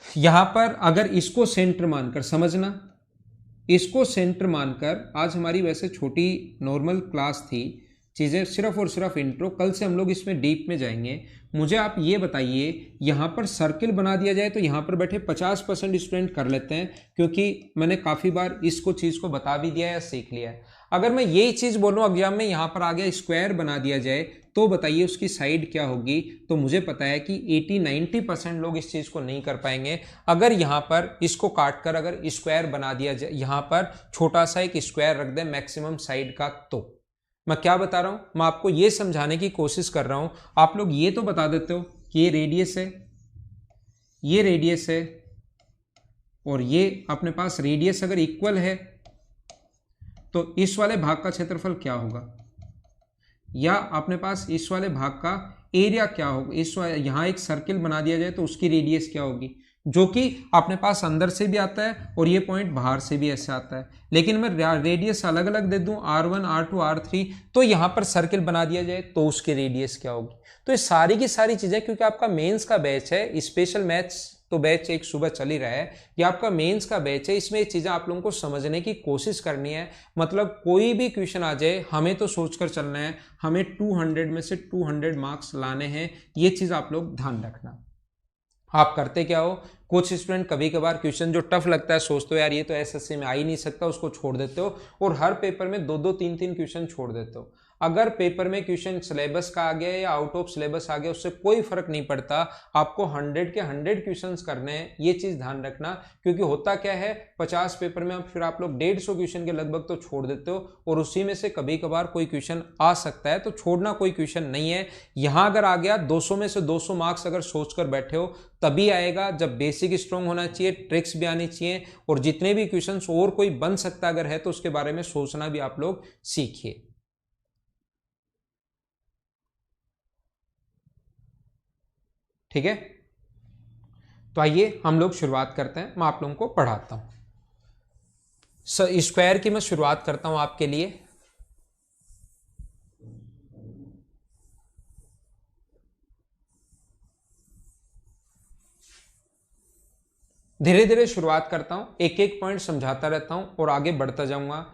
यहां पर अगर इसको सेंटर मानकर समझना, इसको सेंटर मानकर, आज हमारी वैसे छोटी नॉर्मल क्लास थी, चीज़ें सिर्फ और सिर्फ इंट्रो, कल से हम लोग इसमें डीप में जाएंगे। मुझे आप ये बताइए यहाँ पर सर्किल बना दिया जाए तो यहाँ पर बैठे 50% स्टूडेंट कर लेते हैं, क्योंकि मैंने काफ़ी बार इसको चीज़ को बता भी दिया है या सीख लिया है। अगर मैं यही चीज़ बोलूँ एग्जाम में, यहाँ पर आ गया स्क्वायर बना दिया जाए तो बताइए उसकी साइड क्या होगी, तो मुझे पता है कि 80-90% लोग इस चीज़ को नहीं कर पाएंगे। अगर यहाँ पर इसको काट कर अगर स्क्वायर बना दिया जाए, यहाँ पर छोटा सा एक स्क्वायर रख दें मैक्सिमम साइड का, तो मैं क्या बता रहा हूं, मैं आपको यह समझाने की कोशिश कर रहा हूं। आप लोग ये तो बता देते हो कि ये रेडियस है, ये रेडियस है, और ये अपने पास रेडियस अगर इक्वल है तो इस वाले भाग का क्षेत्रफल क्या होगा, या अपने पास इस वाले भाग का एरिया क्या होगा। इस वाले यहां एक सर्किल बना दिया जाए तो उसकी रेडियस क्या होगी, जो कि अपने पास अंदर से भी आता है और ये पॉइंट बाहर से भी ऐसे आता है। लेकिन मैं रेडियस अलग अलग दे दूं R1 R2 R3, तो यहां पर सर्किल बना दिया जाए तो उसकी रेडियस क्या होगी। तो ये सारी की सारी चीजें, क्योंकि आपका मेंस का बैच है, स्पेशल मैथ्स तो बैच एक सुबह चल ही रहा है, ये आपका मेंस का बैच है, इसमें ये चीजें आप लोगों को समझने की कोशिश करनी है। मतलब कोई भी क्वेश्चन आ जाए हमें तो सोचकर चलना है, हमें 200 में से 200 मार्क्स लाने हैं, ये चीज आप लोग ध्यान रखना। आप करते क्या हो, कुछ स्टूडेंट कभी कभार क्वेश्चन जो टफ लगता है सोचते हो यार ये तो एसएससी में आ ही नहीं सकता, उसको छोड़ देते हो, और हर पेपर में 2-2 3-3 क्वेश्चन छोड़ देते हो। अगर पेपर में क्वेश्चन सिलेबस का आ गया या आउट ऑफ सिलेबस आ गया उससे कोई फर्क नहीं पड़ता, आपको 100 के 100 क्वेश्चंस करने हैं, ये चीज ध्यान रखना। क्योंकि होता क्या है 50 पेपर में फिर आप लोग 150 क्वेश्चन के लगभग तो छोड़ देते हो, और उसी में से कभी कभार कोई क्वेश्चन आ सकता है, तो छोड़ना कोई क्वेश्चन नहीं है। यहां अगर आ गया 200 में से 200 मार्क्स अगर सोचकर बैठे हो तभी आएगा जब बेसिक स्ट्रॉन्ग होना चाहिए, ट्रिक्स भी आनी चाहिए, और जितने भी क्वेश्चंस और कोई बन सकता अगर है तो उसके बारे में सोचना भी आप लोग सीखिए। ठीक है, तो आइए हम लोग शुरुआत करते हैं, मैं आप लोगों को पढ़ाता हूं। स्क्वायर की मैं शुरुआत करता हूं आपके लिए। धीरे धीरे शुरुआत करता हूं, एक एक पॉइंट समझाता रहता हूं और आगे बढ़ता जाऊंगा।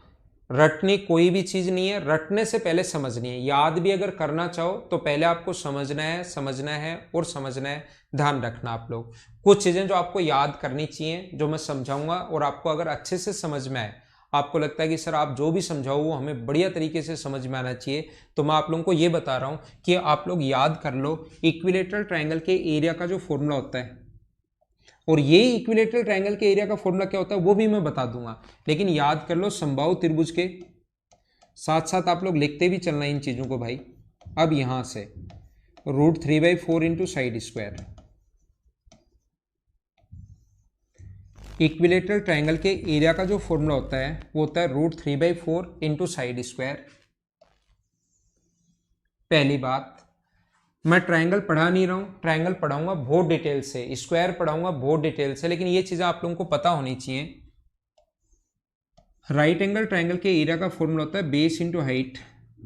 रटनी कोई भी चीज नहीं है, रटने से पहले समझनी है। याद भी अगर करना चाहो तो पहले आपको समझना है, समझना है और समझना है। ध्यान रखना आप लोग, कुछ चीजें जो आपको याद करनी चाहिए जो मैं समझाऊंगा, और आपको अगर अच्छे से समझ में आए, आपको लगता है कि सर आप जो भी समझाओ वो हमें बढ़िया तरीके से समझ में आना चाहिए, तो मैं आप लोगों को ये बता रहा हूं कि आप लोग याद कर लो इक्विलेटरल ट्रायंगल के एरिया का जो फॉर्मूला होता है, और ये इक्विलेटरल ट्रायंगल के एरिया का फॉर्मूला क्या होता है वो भी मैं बता दूंगा। लेकिन याद कर लो समबाहु त्रिभुज के साथ साथ आप लोग लिखते भी चलना इन चीजों को भाई। अब यहां से √3/4 into side square, equilateral triangle के एरिया का जो फॉर्मूला होता है वो होता है √3/4 इंटू साइड स्क्वायर। पहली बात, मैं ट्रायंगल पढ़ा नहीं रहा हूं, ट्रायंगल पढ़ाऊंगा बहुत डिटेल से, स्क्वायर पढ़ाऊंगा बहुत डिटेल से, लेकिन ये चीजें आप लोगों को पता होनी चाहिए। राइट एंगल ट्रायंगल के एरिया का फॉर्मूला होता है base into height,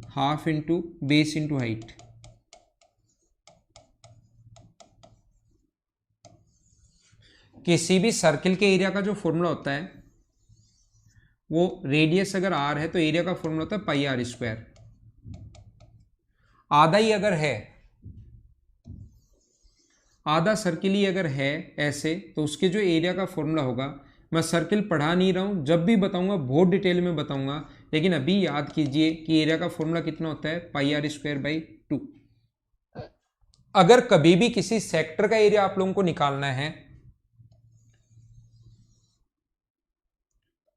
half into base into height. किसी भी सर्किल के एरिया का जो फॉर्मूला होता है वो रेडियस अगर r है तो एरिया का फॉर्मूला होता है πr²। आधा ही अगर है आधा सर्किल ही अगर है ऐसे, तो उसके जो एरिया का फॉर्मूला होगा, मैं सर्किल पढ़ा नहीं रहा हूँ, जब भी बताऊंगा बहुत डिटेल में बताऊंगा, लेकिन अभी याद कीजिए कि एरिया का फॉर्मूला कितना होता है, पाई आर स्क्वायर बाई 2। अगर कभी भी किसी सेक्टर का एरिया आप लोगों को निकालना है,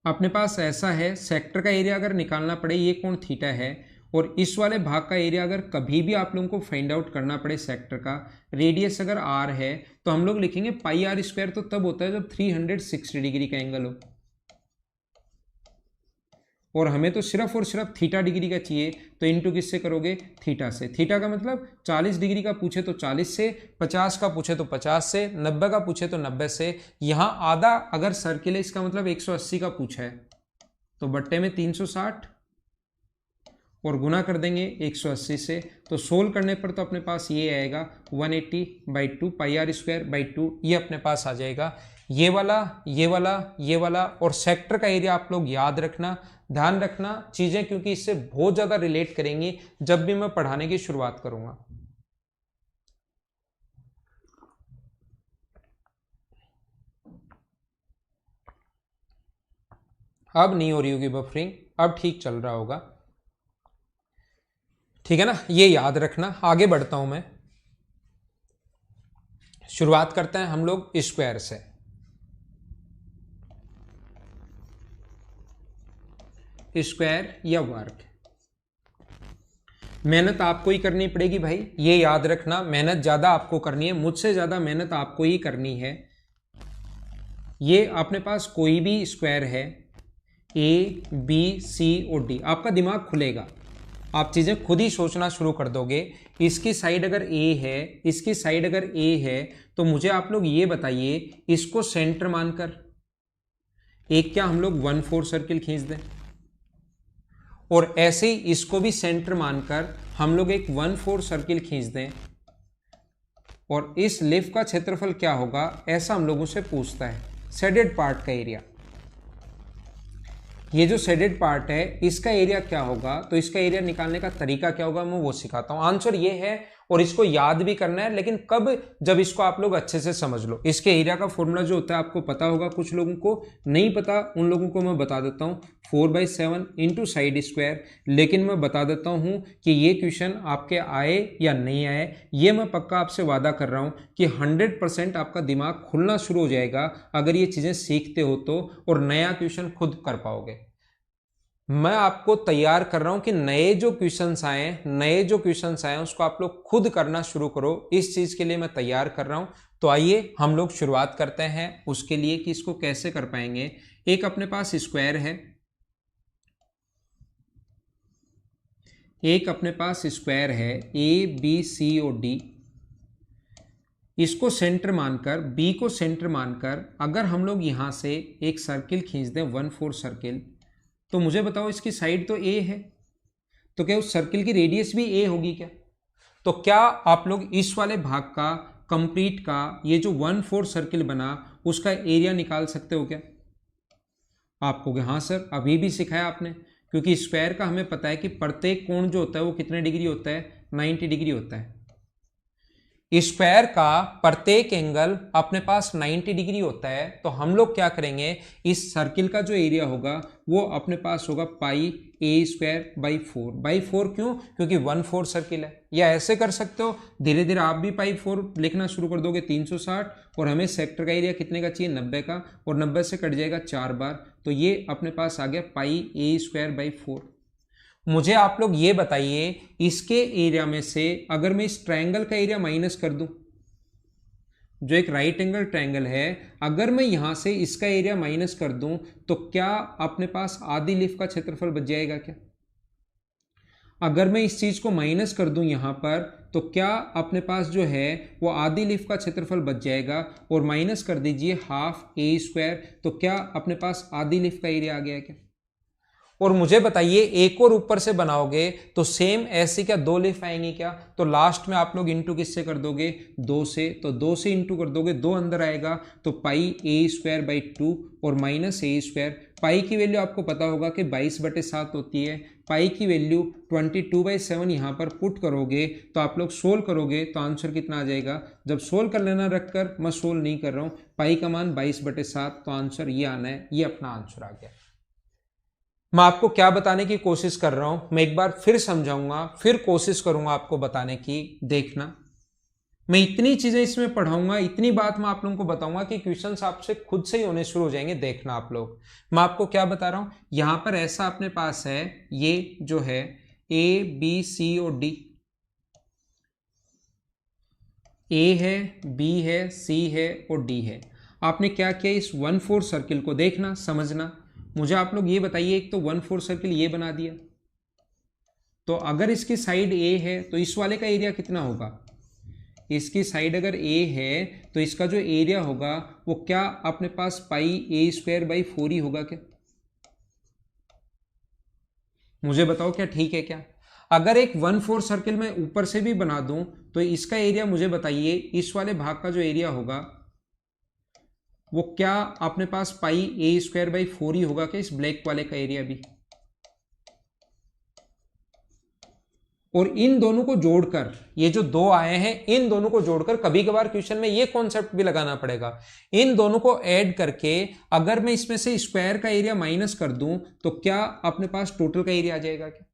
अपने पास ऐसा है, सेक्टर का एरिया अगर निकालना पड़े, ये कोण थीटा है, और इस वाले भाग का एरिया अगर कभी भी आप लोगों को फाइंड आउट करना पड़े सेक्टर का, रेडियस अगर आर है, तो हम लोग लिखेंगे पाई आर स्क्वायर। तो तब होता है जब 360 डिग्री का एंगल हो, और हमें तो सिर्फ और सिर्फ थीटा डिग्री का चाहिए, तो इनटू किससे करोगे, थीटा से। थीटा का मतलब 40 डिग्री का पूछे तो 40 से, 50 का पूछे तो 50 से, 90 का पूछे तो 90 से। यहाँ आधा अगर सर्किल है, इसका मतलब 180 का पूछा है, तो बट्टे में 360 और गुना कर देंगे 180 से, तो सोल्व करने पर तो अपने पास ये आएगा 180/2 पाई आर स्क्वायर बाई 2, ये अपने पास आ जाएगा। ये वाला, ये वाला, ये वाला, और सेक्टर का एरिया आप लोग याद रखना, ध्यान रखना चीजें, क्योंकि इससे बहुत ज्यादा रिलेट करेंगी जब भी मैं पढ़ाने की शुरुआत करूंगा। अब नहीं हो रही होगी बफरिंग, अब ठीक चल रहा होगा, ठीक है ना, ये याद रखना। आगे बढ़ता हूं मैं, शुरुआत करते हैं हम लोग स्क्वायर से। स्क्वायर या वर्ग, मेहनत आपको ही करनी पड़ेगी भाई, ये याद रखना, मेहनत ज्यादा आपको करनी है, मुझसे ज्यादा मेहनत आपको ही करनी है। ये अपने पास कोई भी स्क्वायर है, ए बी सी और डी, आपका दिमाग खुलेगा, आप चीजें खुद ही सोचना शुरू कर दोगे। इसकी साइड अगर ए है, इसकी साइड अगर ए है, तो मुझे आप लोग ये बताइए, इसको सेंटर मानकर एक क्या हम लोग 1/4 सर्किल खींच दें, और ऐसे ही इसको भी सेंटर मानकर हम लोग एक 1/4 सर्किल खींच दें, और इस लिफ का क्षेत्रफल क्या होगा, ऐसा हम लोगों से पूछता है। शेडेड पार्ट का एरिया, ये जो शेडेड पार्ट है इसका एरिया क्या होगा, तो इसका एरिया निकालने का तरीका क्या होगा, मैं वो सिखाता हूं। आंसर ये है, और इसको याद भी करना है, लेकिन कब, जब इसको आप लोग अच्छे से समझ लो। इसके एरिया का फॉर्मूला जो होता है आपको पता होगा, कुछ लोगों को नहीं पता, उन लोगों को मैं बता देता हूँ, 4/7 इंटू साइड स्क्वायर। लेकिन मैं बता देता हूँ कि ये क्वेश्चन आपके आए या नहीं आए, ये मैं पक्का आपसे वादा कर रहा हूँ कि 100% आपका दिमाग खुलना शुरू हो जाएगा अगर ये चीज़ें सीखते हो तो, और नया क्वेश्चन खुद कर पाओगे। मैं आपको तैयार कर रहा हूं कि नए जो क्वेश्चंस आए उसको आप लोग खुद करना शुरू करो, इस चीज के लिए मैं तैयार कर रहा हूं। तो आइए हम लोग शुरुआत करते हैं उसके लिए कि इसको कैसे कर पाएंगे। एक अपने पास स्क्वायर है, एक अपने पास स्क्वायर है, ए बी सी और डी, इसको सेंटर मानकर, बी को सेंटर मानकर अगर हम लोग यहां से एक सर्किल खींच दें 1/4 सर्किल, तो मुझे बताओ इसकी साइड तो ए है, तो क्या उस सर्किल की रेडियस भी ए होगी क्या? तो क्या आप लोग इस वाले भाग का कंप्लीट का ये जो 1/4 सर्किल बना उसका एरिया निकाल सकते हो क्या? आप कहोगे हाँ सर, अभी भी सिखाया आपने, क्योंकि स्क्वायर का हमें पता है कि प्रत्येक कोण जो होता है वो कितने डिग्री होता है, 90 डिग्री होता है। स्क्वायर का प्रत्येक एंगल अपने पास 90 डिग्री होता है, तो हम लोग क्या करेंगे, इस सर्किल का जो एरिया होगा वो अपने पास होगा पाई ए स्क्वायर बाई 4। क्यों? क्योंकि 1/4 सर्किल है। या ऐसे कर सकते हो, धीरे धीरे आप भी पाई 4 लिखना शुरू कर दोगे, 360, और हमें सेक्टर का एरिया कितने का चाहिए, 90 का, और 90 से कट जाएगा 4 बार, तो ये अपने पास आ गया पाई ए स्क्वायर बाई 4। मुझे आप लोग ये बताइए, इसके एरिया में से अगर मैं इस ट्रायंगल का एरिया माइनस कर दूं, जो एक राइट एंगल ट्रायंगल है, अगर मैं यहां से इसका एरिया माइनस कर दूं, तो क्या अपने पास आधी लिफ का क्षेत्रफल बच जाएगा क्या? अगर मैं इस चीज को माइनस कर दूं यहां पर, तो क्या अपने पास जो है वो आधी लिफ का क्षेत्रफल बच जाएगा, और माइनस कर दीजिए हाफ ए स्क्वायर, तो क्या अपने पास आधी लिफ का एरिया आ गया क्या? और मुझे बताइए एक और ऊपर से बनाओगे तो सेम ऐसे क्या दो लिख आएंगे क्या, तो लास्ट में आप लोग इंटू किससे कर दोगे, 2 से, तो 2 से इंटू कर दोगे, 2 अंदर आएगा तो पाई ए स्क्वायर बाई 2 और माइनस ए स्क्वायर। पाई की वैल्यू आपको पता होगा कि 22/7 होती है, पाई की वैल्यू 22/7 यहाँ पर पुट करोगे तो आप लोग सोल्व करोगे तो आंसर कितना आ जाएगा। जब सोल्व कर लेना रखकर, मैं सोल्व नहीं कर रहा हूँ, पाई का मान 22/7, तो आंसर ये आना है, ये अपना आंसर आ गया। मैं आपको क्या बताने की कोशिश कर रहा हूं, मैं एक बार फिर समझाऊंगा, फिर कोशिश करूंगा आपको बताने की। देखना, मैं इतनी चीजें इसमें पढ़ाऊंगा, इतनी बात मैं आप लोगों को बताऊंगा कि क्वेश्चंस आपसे खुद से ही होने शुरू हो जाएंगे। देखना आप लोग, मैं आपको क्या बता रहा हूं, यहां पर ऐसा अपने पास है, ये जो है ए बी सी और डी, ए है, बी है, सी है और डी है। आपने क्या किया, इस 1/4 सर्किल को देखना, समझना। मुझे आप लोग ये बताइए, एक तो 1/4 सर्किल ये बना दिया, तो अगर इसकी साइड ए है तो इस वाले का एरिया कितना होगा, इसकी साइड अगर ए है तो इसका जो एरिया होगा वो क्या अपने पास पाई ए स्क्वायर बाई 4 ही होगा क्या, मुझे बताओ क्या ठीक है क्या। अगर एक 1/4 सर्किल में ऊपर से भी बना दूं तो इसका एरिया मुझे बताइए, इस वाले भाग का जो एरिया होगा वो क्या अपने पास पाई ए स्क्वायर बाई 4 ही होगा क्या, इस ब्लैक वाले का एरिया भी। और इन दोनों को जोड़कर, ये जो दो आए हैं इन दोनों को जोड़कर, कभी कभार क्वेश्चन में ये कॉन्सेप्ट भी लगाना पड़ेगा, इन दोनों को ऐड करके अगर मैं इसमें से स्क्वायर का एरिया माइनस कर दूं तो क्या अपने पास टोटल का एरिया आ जाएगा क्या,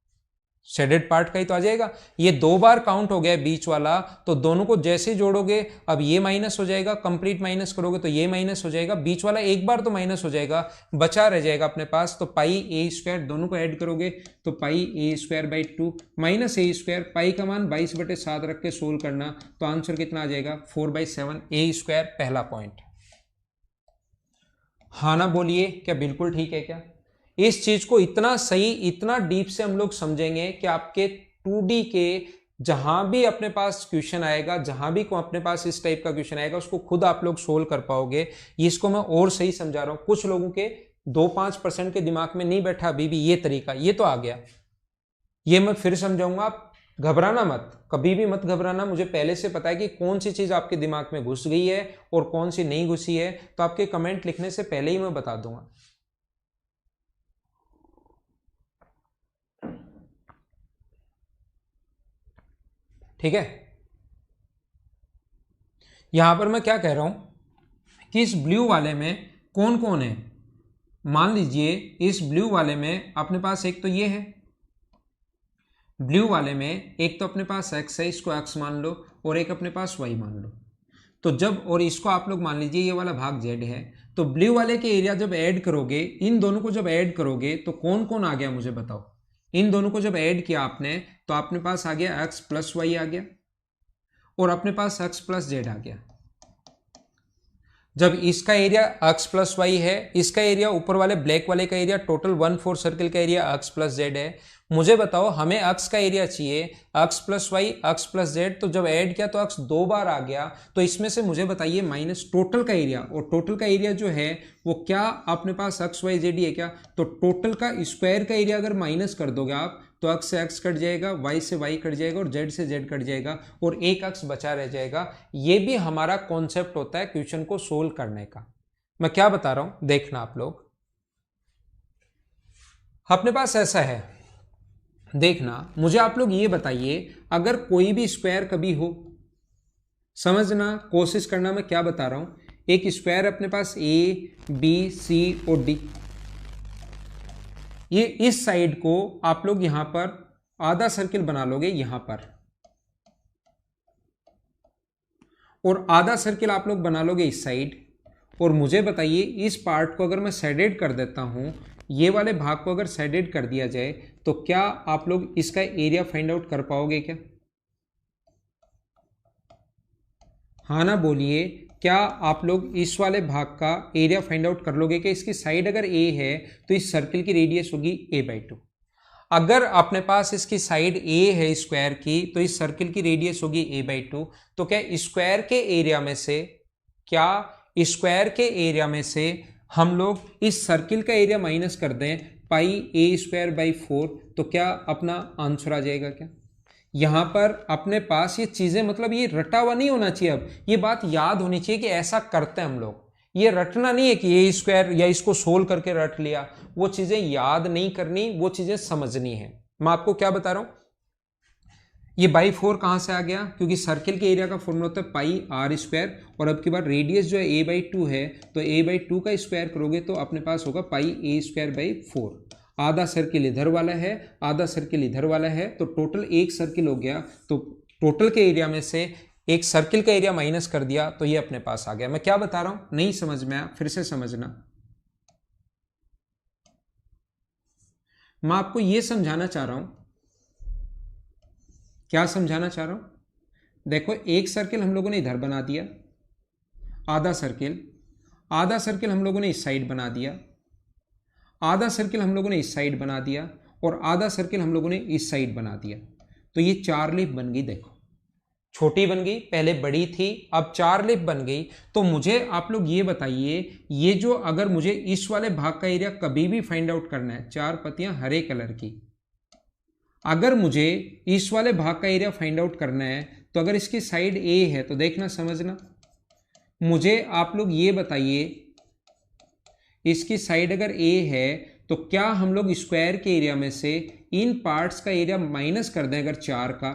शेडेड पार्ट का ही तो आ जाएगा। ये 2 बार काउंट हो गया बीच वाला, तो दोनों को जैसे जोड़ोगे अब ये माइनस हो जाएगा, कंप्लीट माइनस करोगे तो ये माइनस हो जाएगा, बीच वाला एक बार तो माइनस हो जाएगा, बचा रह जाएगा अपने पास। तो पाई ए स्क्वायर, दोनों को ऐड करोगे तो pi a square by 2 minus A square, pi का मान 22/7 रख के सोल्व करना, तो आंसर कितना आ जाएगा 4/7 ए स्क्वायर। पहला पॉइंट, हाँ ना बोलिए, क्या बिल्कुल ठीक है क्या। इस चीज को इतना सही, इतना डीप से हम लोग समझेंगे कि आपके 2D के जहां भी अपने पास क्वेश्चन आएगा, जहां भी को अपने पास इस टाइप का क्वेश्चन आएगा उसको खुद आप लोग सोल्व कर पाओगे। इसको मैं और सही समझा रहा हूं, कुछ लोगों के 2-5% के दिमाग में नहीं बैठा अभी भी ये तरीका, ये तो आ गया, ये मैं फिर समझाऊंगा। आप घबराना मत, कभी भी मत घबराना, मुझे पहले से पता है कि कौन सी चीज आपके दिमाग में घुस गई है और कौन सी नहीं घुसी है, तो आपके कमेंट लिखने से पहले ही मैं बता दूंगा। ठीक है, यहां पर मैं क्या कह रहा हूं कि इस ब्लू वाले में कौन कौन है, मान लीजिए इस ब्लू वाले में अपने पास एक तो ये है, ब्लू वाले में एक तो अपने पास x है, इसको x मान लो, और एक अपने पास y मान लो। तो जब, और इसको आप लोग मान लीजिए ये वाला भाग z है, तो ब्लू वाले के एरिया जब ऐड करोगे, इन दोनों को जब ऐड करोगे तो कौन कौन आ गया मुझे बताओ। इन दोनों को जब ऐड किया आपने तो अपने पास आ गया x प्लस वाई आ गया, और अपने पास x प्लस जेड आ गया। जब इसका एरिया x प्लस वाई है, इसका एरिया ऊपर वाले ब्लैक वाले का एरिया, टोटल 1/4 सर्किल का एरिया x प्लस जेड है। मुझे बताओ हमें x का एरिया चाहिए, x plus Y, x plus Z, तो जब ऐड किया तो x 2 बार आ गया, तो इसमें से मुझे बताइए माइनस टोटल का एरिया, और टोटल का एरिया जो है वो क्या अपने पास x वाई जेड ही है क्या, तो टोटल का स्क्वायर का एरिया अगर माइनस कर दोगे आप तो x से x कट जाएगा, y से y कट जाएगा और z से z कट जाएगा, और एक x बचा रह जाएगा। ये भी हमारा कॉन्सेप्ट होता है क्वेश्चन को सोल्व करने का। मैं क्या बता रहा हूं देखना आप लोग, अपने पास ऐसा है, देखना, मुझे आप लोग ये बताइए अगर कोई भी स्क्वायर कभी हो, समझना कोशिश करना मैं क्या बता रहा हूं, एक स्क्वायर अपने पास ए बी सी और डी, ये इस साइड को आप लोग यहां पर आधा सर्किल बना लोगे यहां पर, और आधा सर्किल आप लोग बना लोगे इस साइड, और मुझे बताइए इस पार्ट को अगर मैं शेडेड कर देता हूं, ये वाले भाग को अगर शेडेड कर दिया जाए तो क्या आप लोग इसका एरिया फाइंड आउट कर पाओगे क्या, हाँ ना बोलिए, क्या आप लोग इस वाले भाग का एरिया फाइंड आउट कर लोगे कि इसकी साइड अगर ए है तो इस सर्किल की रेडियस होगी a/2। अगर अपने पास इसकी साइड a है स्क्वायर की तो इस सर्किल की रेडियस होगी a/2। तो क्या स्क्वायर के एरिया में से, क्या स्क्वायर के एरिया में से हम लोग इस सर्किल का एरिया माइनस कर दें पाई ए स्क्वायर बाई 4, तो क्या अपना आंसर आ जाएगा क्या? यहां पर अपने पास ये चीजें, मतलब ये रटा हुआ नहीं होना चाहिए, अब ये बात याद होनी चाहिए कि ऐसा करते हैं हम लोग। ये रटना नहीं है कि ए स्क्वायर या इसको सोल्व करके रट लिया, वो चीजें याद नहीं करनी, वो चीजें समझनी है। मैं आपको क्या बता रहा हूं, ये बाई 4 कहां से आ गया, क्योंकि सर्किल के एरिया का फॉर्मूला होता है पाई आर स्क्वायर, और अब की बार रेडियस जो है ए बाई 2 है, तो ए बाई 2 का स्क्वायर करोगे तो अपने पास होगा पाई ए स्क्वायर बाई 4। आधा सर्किल इधर वाला है, आधा सर्किल इधर वाला है, तो टोटल एक सर्किल हो गया, तो टोटल के एरिया में से एक सर्किल का एरिया माइनस कर दिया, तो ये अपने पास आ गया। मैं क्या बता रहा हूं, नहीं समझ में आया, फिर से समझना। मैं आपको यह समझाना चाह रहा हूं, क्या समझाना चाह रहा हूं, देखो एक सर्किल हम लोगों ने इधर बना दिया, आधा सर्किल, आधा सर्किल हम लोगों ने इस साइड बना दिया, आधा सर्किल हम लोगों ने इस साइड बना दिया, और आधा सर्किल हम लोगों ने इस साइड बना दिया। तो ये 4 लिप बन गई। देखो छोटी बन गई, पहले बड़ी थी, अब 4 लिप बन गई। तो मुझे आप लोग ये बताइए, ये जो अगर मुझे इस वाले भाग का एरिया कभी भी फाइंड आउट करना है, 4 पत्तियां हरे कलर की, अगर मुझे इस वाले भाग का एरिया फाइंड आउट करना है, तो अगर इसकी साइड ए है तो देखना समझना, मुझे आप लोग ये बताइए, इसकी साइड अगर ए है तो क्या हम लोग स्क्वायर के एरिया में से इन पार्ट्स का एरिया माइनस कर दें, अगर 4 का,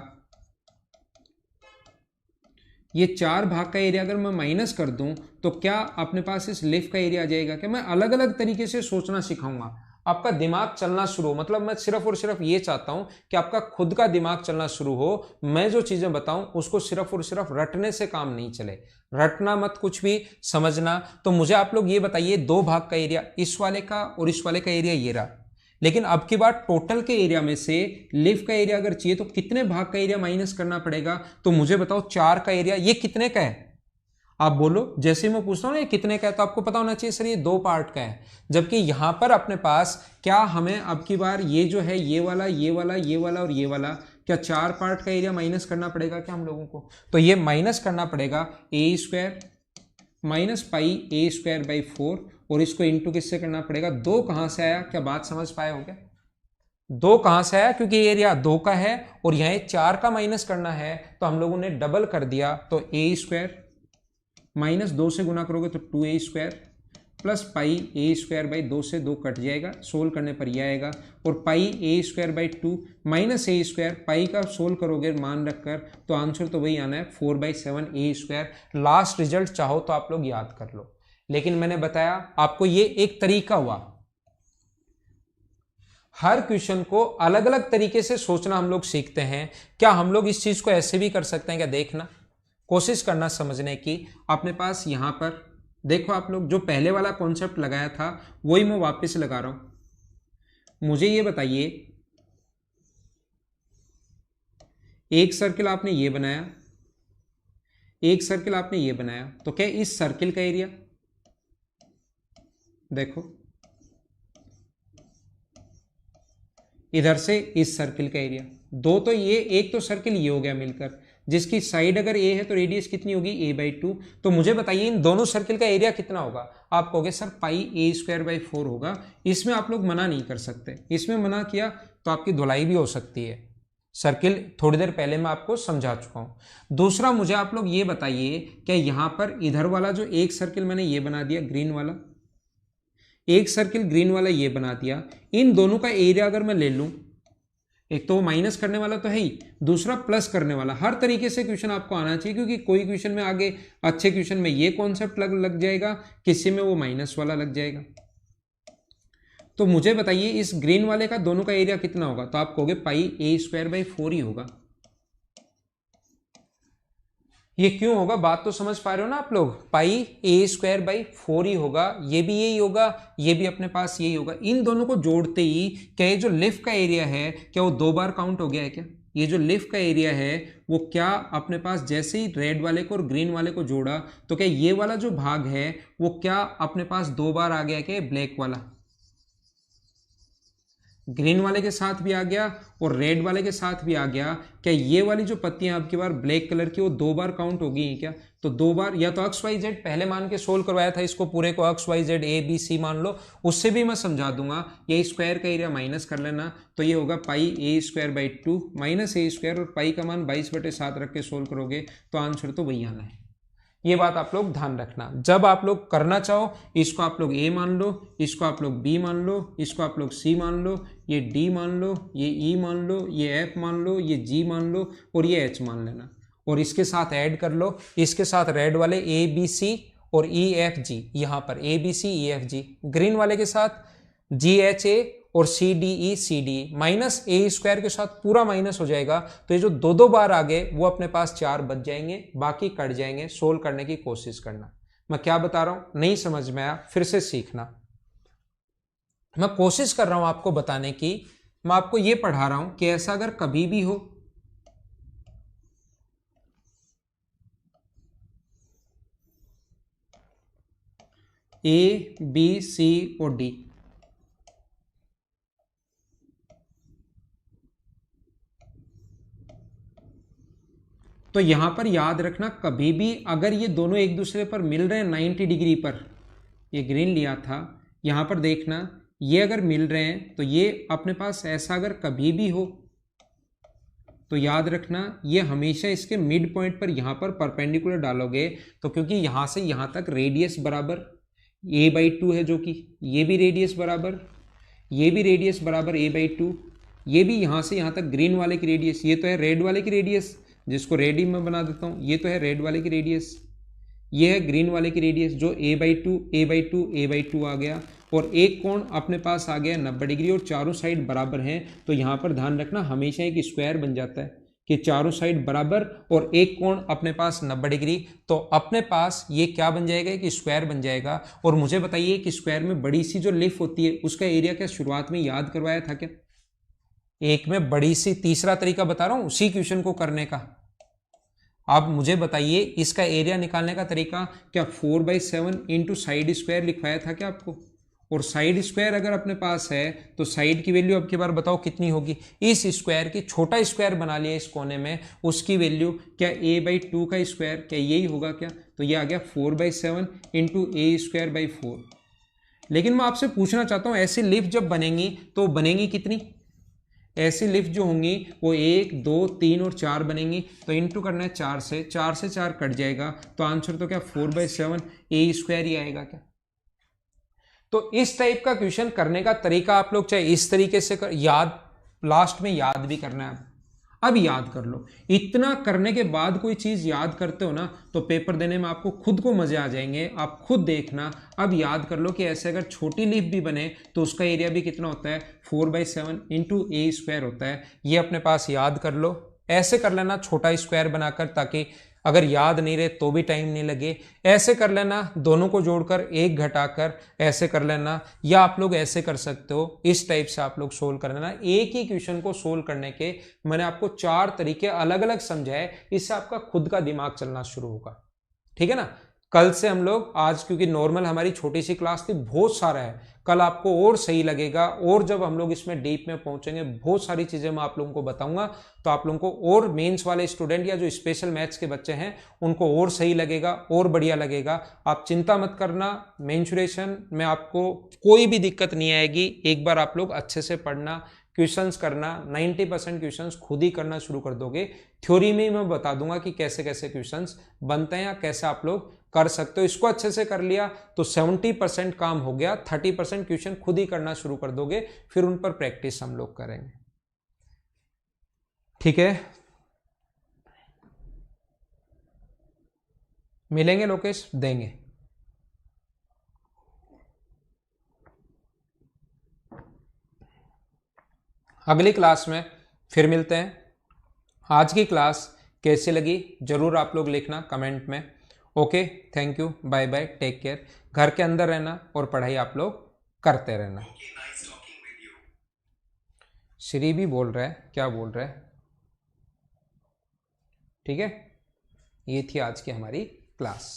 ये 4 भाग का एरिया अगर मैं माइनस कर दूं, तो क्या अपने पास इस लिफ का एरिया आ जाएगा क्या? मैं अलग अलग तरीके से सोचना सिखाऊंगा, आपका दिमाग चलना शुरू हो, मतलब मैं सिर्फ और सिर्फ ये चाहता हूं कि आपका खुद का दिमाग चलना शुरू हो। मैं जो चीजें बताऊं उसको सिर्फ और सिर्फ रटने से काम नहीं चले, रटना मत कुछ भी, समझना। तो मुझे आप लोग ये बताइए, 2 भाग का एरिया इस वाले का और इस वाले का एरिया ये रहा, लेकिन अब की बार टोटल के एरिया में से लिफ का एरिया अगर चाहिए तो कितने भाग का एरिया माइनस करना पड़ेगा? तो मुझे बताओ 4 का एरिया ये कितने का है, आप बोलो। जैसे मैं पूछता हूं ना ये कितने का है, तो आपको पता होना चाहिए सर ये 2 पार्ट का है, जबकि यहां पर अपने पास क्या हमें अब की बार ये जो है ये वाला ये वाला ये वाला और ये वाला, क्या 4 पार्ट का एरिया माइनस करना पड़ेगा क्या हम लोगों को? तो ये माइनस करना पड़ेगा a square minus pi a square by 4, और इसको इंटू किससे करना पड़ेगा? 2 कहां से आया, क्या बात समझ पाए हो क्या? 2 कहां से आया, क्योंकि एरिया 2 का है और यहां 4 का माइनस करना है, तो हम लोगों ने डबल कर दिया, तो ए स्क्वायर माइनस 2 से गुना करोगे तो 2a square plus pi a square by 2 से 2 कट जाएगा, सोल्व करने पर यह आएगा, और pi a square by 2 minus A square, pi का सोल्व करोगे मान रखकर, तो आंसर तो वही आना है 4/7 ए स्क्वायर। लास्ट रिजल्ट चाहो तो आप लोग याद कर लो, लेकिन मैंने बताया आपको ये एक तरीका हुआ, हर क्वेश्चन को अलग अलग तरीके से सोचना हम लोग सीखते हैं। क्या हम लोग इस चीज को ऐसे भी कर सकते हैं क्या? देखना, कोशिश करना समझने की। अपने पास यहां पर देखो, आप लोग जो पहले वाला कॉन्सेप्ट लगाया था वही मैं वापस लगा रहा हूं। मुझे ये बताइए, एक सर्किल आपने ये बनाया, एक सर्किल आपने ये बनाया, तो क्या इस सर्किल का एरिया, देखो इधर से इस सर्किल का एरिया, 2 तो ये, एक तो सर्किल ये हो गया मिलकर, जिसकी साइड अगर ए है तो रेडियस कितनी होगी a/2। तो मुझे बताइए इन दोनों सर्किल का एरिया कितना होगा? आप कहोगे sir pi a square by 4 होगा। इसमें आप लोग मना नहीं कर सकते, इसमें मना किया तो आपकी धुलाई भी हो सकती है। सर्किल थोड़ी देर पहले मैं आपको समझा चुका हूं। दूसरा मुझे आप लोग ये बताइए, क्या यहां पर इधर वाला जो एक सर्किल मैंने ये बना दिया ग्रीन वाला, एक सर्किल ग्रीन वाला ये बना दिया, इन दोनों का एरिया अगर मैं ले लूं, एक तो माइनस करने वाला तो है ही, दूसरा प्लस करने वाला, हर तरीके से क्वेश्चन आपको आना चाहिए, क्योंकि कोई क्वेश्चन में आगे अच्छे क्वेश्चन में ये कॉन्सेप्ट लग जाएगा, किसी में वो माइनस वाला लग जाएगा। तो मुझे बताइए इस ग्रीन वाले का दोनों का एरिया कितना होगा? तो आप कहोगे पाई ए स्क्वायर बाई 4 ही होगा। ये क्यों होगा, बात तो समझ पा रहे हो ना आप लोग? पाई ए स्क्वायर बाई 4 ही होगा, ये भी यही होगा, ये भी अपने पास यही होगा। इन दोनों को जोड़ते ही क्या ये जो लिफ का एरिया है क्या वो 2 बार काउंट हो गया है क्या? ये जो लिफ का एरिया है वो क्या अपने पास जैसे ही रेड वाले को और ग्रीन वाले को जोड़ा, तो क्या ये वाला जो भाग है वो क्या अपने पास 2 बार आ गया क्या, ब्लैक वाला? ग्रीन वाले के साथ भी आ गया और रेड वाले के साथ भी आ गया। क्या ये वाली जो पत्तियां आपकी बार ब्लैक कलर की वो 2 बार काउंट होगी क्या? तो 2 बार, या तो एक्स वाई जेड पहले मान के सोल्व करवाया था इसको, पूरे को X Y Z A B C मान लो, उससे भी मैं समझा दूंगा। ये स्क्वायर का एरिया माइनस कर लेना, तो ये होगा pi a square by 2 minus A square, और पाई का मान 22/7 रख के सोल्व करोगे तो आंसर तो वही आना है। ये बात आप लोग ध्यान रखना। जब आप लोग करना चाहो इसको आप लोग ए मान लो, इसको आप लोग बी मान लो, इसको आप लोग सी मान लो, ये डी मान लो, ये ई मान लो, ये एफ मान लो, ये जी मान लो और ये एच मान लेना, और इसके साथ ऐड कर लो, इसके साथ रेड वाले ए बी सी और ई एफ जी, यहाँ पर A B C E F G, green वाले के साथ जी एच ए और सी डी ई माइनस ए स्क्वायर के साथ पूरा माइनस हो जाएगा। तो ये जो 2 बार आ गए वो अपने पास 4 बच जाएंगे, बाकी कट जाएंगे। सोल्व करने की कोशिश करना। मैं क्या बता रहा हूं नहीं समझ में आया फिर से सीखना। मैं कोशिश कर रहा हूं आपको बताने की, मैं आपको ये पढ़ा रहा हूं कि ऐसा अगर कभी भी हो ए बी सी और डी, तो यहां पर याद रखना कभी भी अगर ये दोनों एक दूसरे पर मिल रहे हैं 90 डिग्री पर, ये ग्रीन लिया था, यहां पर देखना ये अगर मिल रहे हैं तो ये अपने पास ऐसा अगर कभी भी हो तो याद रखना ये हमेशा इसके मिड पॉइंट पर यहां पर परपेंडिकुलर डालोगे। तो क्योंकि यहां से यहां तक रेडियस बराबर a/2 है, जो कि ये भी रेडियस बराबर, ये भी रेडियस बराबर a/2, ये भी यहां से यहां तक ग्रीन वाले की रेडियस, ये तो है रेड वाले की रेडियस जिसको रेड ही मैं बना देता हूं, ये तो है रेड वाले की रेडियस, ये है ग्रीन वाले की रेडियस जो a/2 a/2 a/2 आ गया, और एक कोण अपने पास आ गया 90 डिग्री और चारों साइड बराबर हैं। तो यहां पर ध्यान रखना हमेशा एक स्क्वायर बन जाता है कि चारों साइड बराबर और एक कोण अपने पास 90 डिग्री, तो अपने पास ये क्या बन जाएगा, एक स्क्वायर बन जाएगा। और मुझे बताइए कि स्क्वायर में बड़ी सी जो लिफ होती है उसका एरिया क्या शुरुआत में याद करवाया था क्या? एक में बड़ी सी, तीसरा तरीका बता रहा हूं उसी क्वेश्चन को करने का। आप मुझे बताइए इसका एरिया निकालने का तरीका क्या 4/7 इंटू साइड स्क्वायर लिखवाया था क्या आपको? और साइड स्क्वायर अगर अपने पास है तो साइड की वैल्यू अब की बार बताओ कितनी होगी? इस स्क्वायर की छोटा स्क्वायर बना लिया इस कोने में, उसकी वैल्यू क्या a/2 का स्क्वायर, क्या यही होगा क्या? तो ये आ गया 4/7 इंटू a²/4। लेकिन मैं आपसे पूछना चाहता हूं ऐसी लिफ्ट जब बनेंगी तो बनेंगी कितनी? ऐसी लिफ्ट जो होंगी वो 1 2 3 और 4 बनेंगी, तो इंटू करना है 4 से 4 कट जाएगा, तो आंसर तो क्या 4/7 a² ही आएगा क्या? तो इस टाइप का क्वेश्चन करने का तरीका आप लोग चाहे इस तरीके से याद, लास्ट में याद भी करना है। अब याद कर लो, इतना करने के बाद कोई चीज याद करते हो ना तो पेपर देने में आपको खुद को मजे आ जाएंगे। आप खुद देखना। अब याद कर लो कि ऐसे अगर छोटी लीफ भी बने तो उसका एरिया भी कितना होता है 4/7 इंटू a² होता है। ये अपने पास याद कर लो, ऐसे कर लेना छोटा स्क्वायर बनाकर, ताकि अगर याद नहीं रहे तो भी टाइम नहीं लगे। ऐसे कर लेना दोनों को जोड़कर 1 घटाकर, ऐसे कर लेना, या आप लोग ऐसे कर सकते हो, इस टाइप से आप लोग सोल्व कर लेना। एक ही क्वेश्चन को सोल्व करने के मैंने आपको 4 तरीके अलग अलग समझाए, इससे आपका खुद का दिमाग चलना शुरू होगा। ठीक है ना? कल से हम लोग, आज क्योंकि नॉर्मल हमारी छोटी सी क्लास थी, बहुत सारा है, कल आपको और सही लगेगा। और जब हम लोग इसमें डीप में पहुंचेंगे बहुत सारी चीजें मैं आप लोगों को बताऊंगा, तो आप लोगों को और मेंस वाले स्टूडेंट या जो स्पेशल मैथ्स के बच्चे हैं उनको और सही लगेगा और बढ़िया लगेगा। आप चिंता मत करना, मेंसुरेशन में आपको कोई भी दिक्कत नहीं आएगी। एक बार आप लोग अच्छे से पढ़ना, क्वेश्चंस करना, 90% क्वेश्चंस खुद ही करना शुरू कर दोगे। थ्योरी में मैं बता दूंगा कि कैसे कैसे क्वेश्चंस बनते हैं या कैसे आप लोग कर सकते हो। इसको अच्छे से कर लिया तो 70% काम हो गया, 30% क्वेश्चन खुद ही करना शुरू कर दोगे, फिर उन पर प्रैक्टिस हम लोग करेंगे। ठीक है, मिलेंगे लोकेश, देंगे। अगली क्लास में फिर मिलते हैं। आज की क्लास कैसी लगी जरूर आप लोग लिखना कमेंट में। Okay, thank you, bye bye, take care. घर के अंदर रहना और पढ़ाई आप लोग करते रहना। श्री भी बोल रहा है, क्या बोल रहा है? ठीक है, ये थी आज की हमारी क्लास।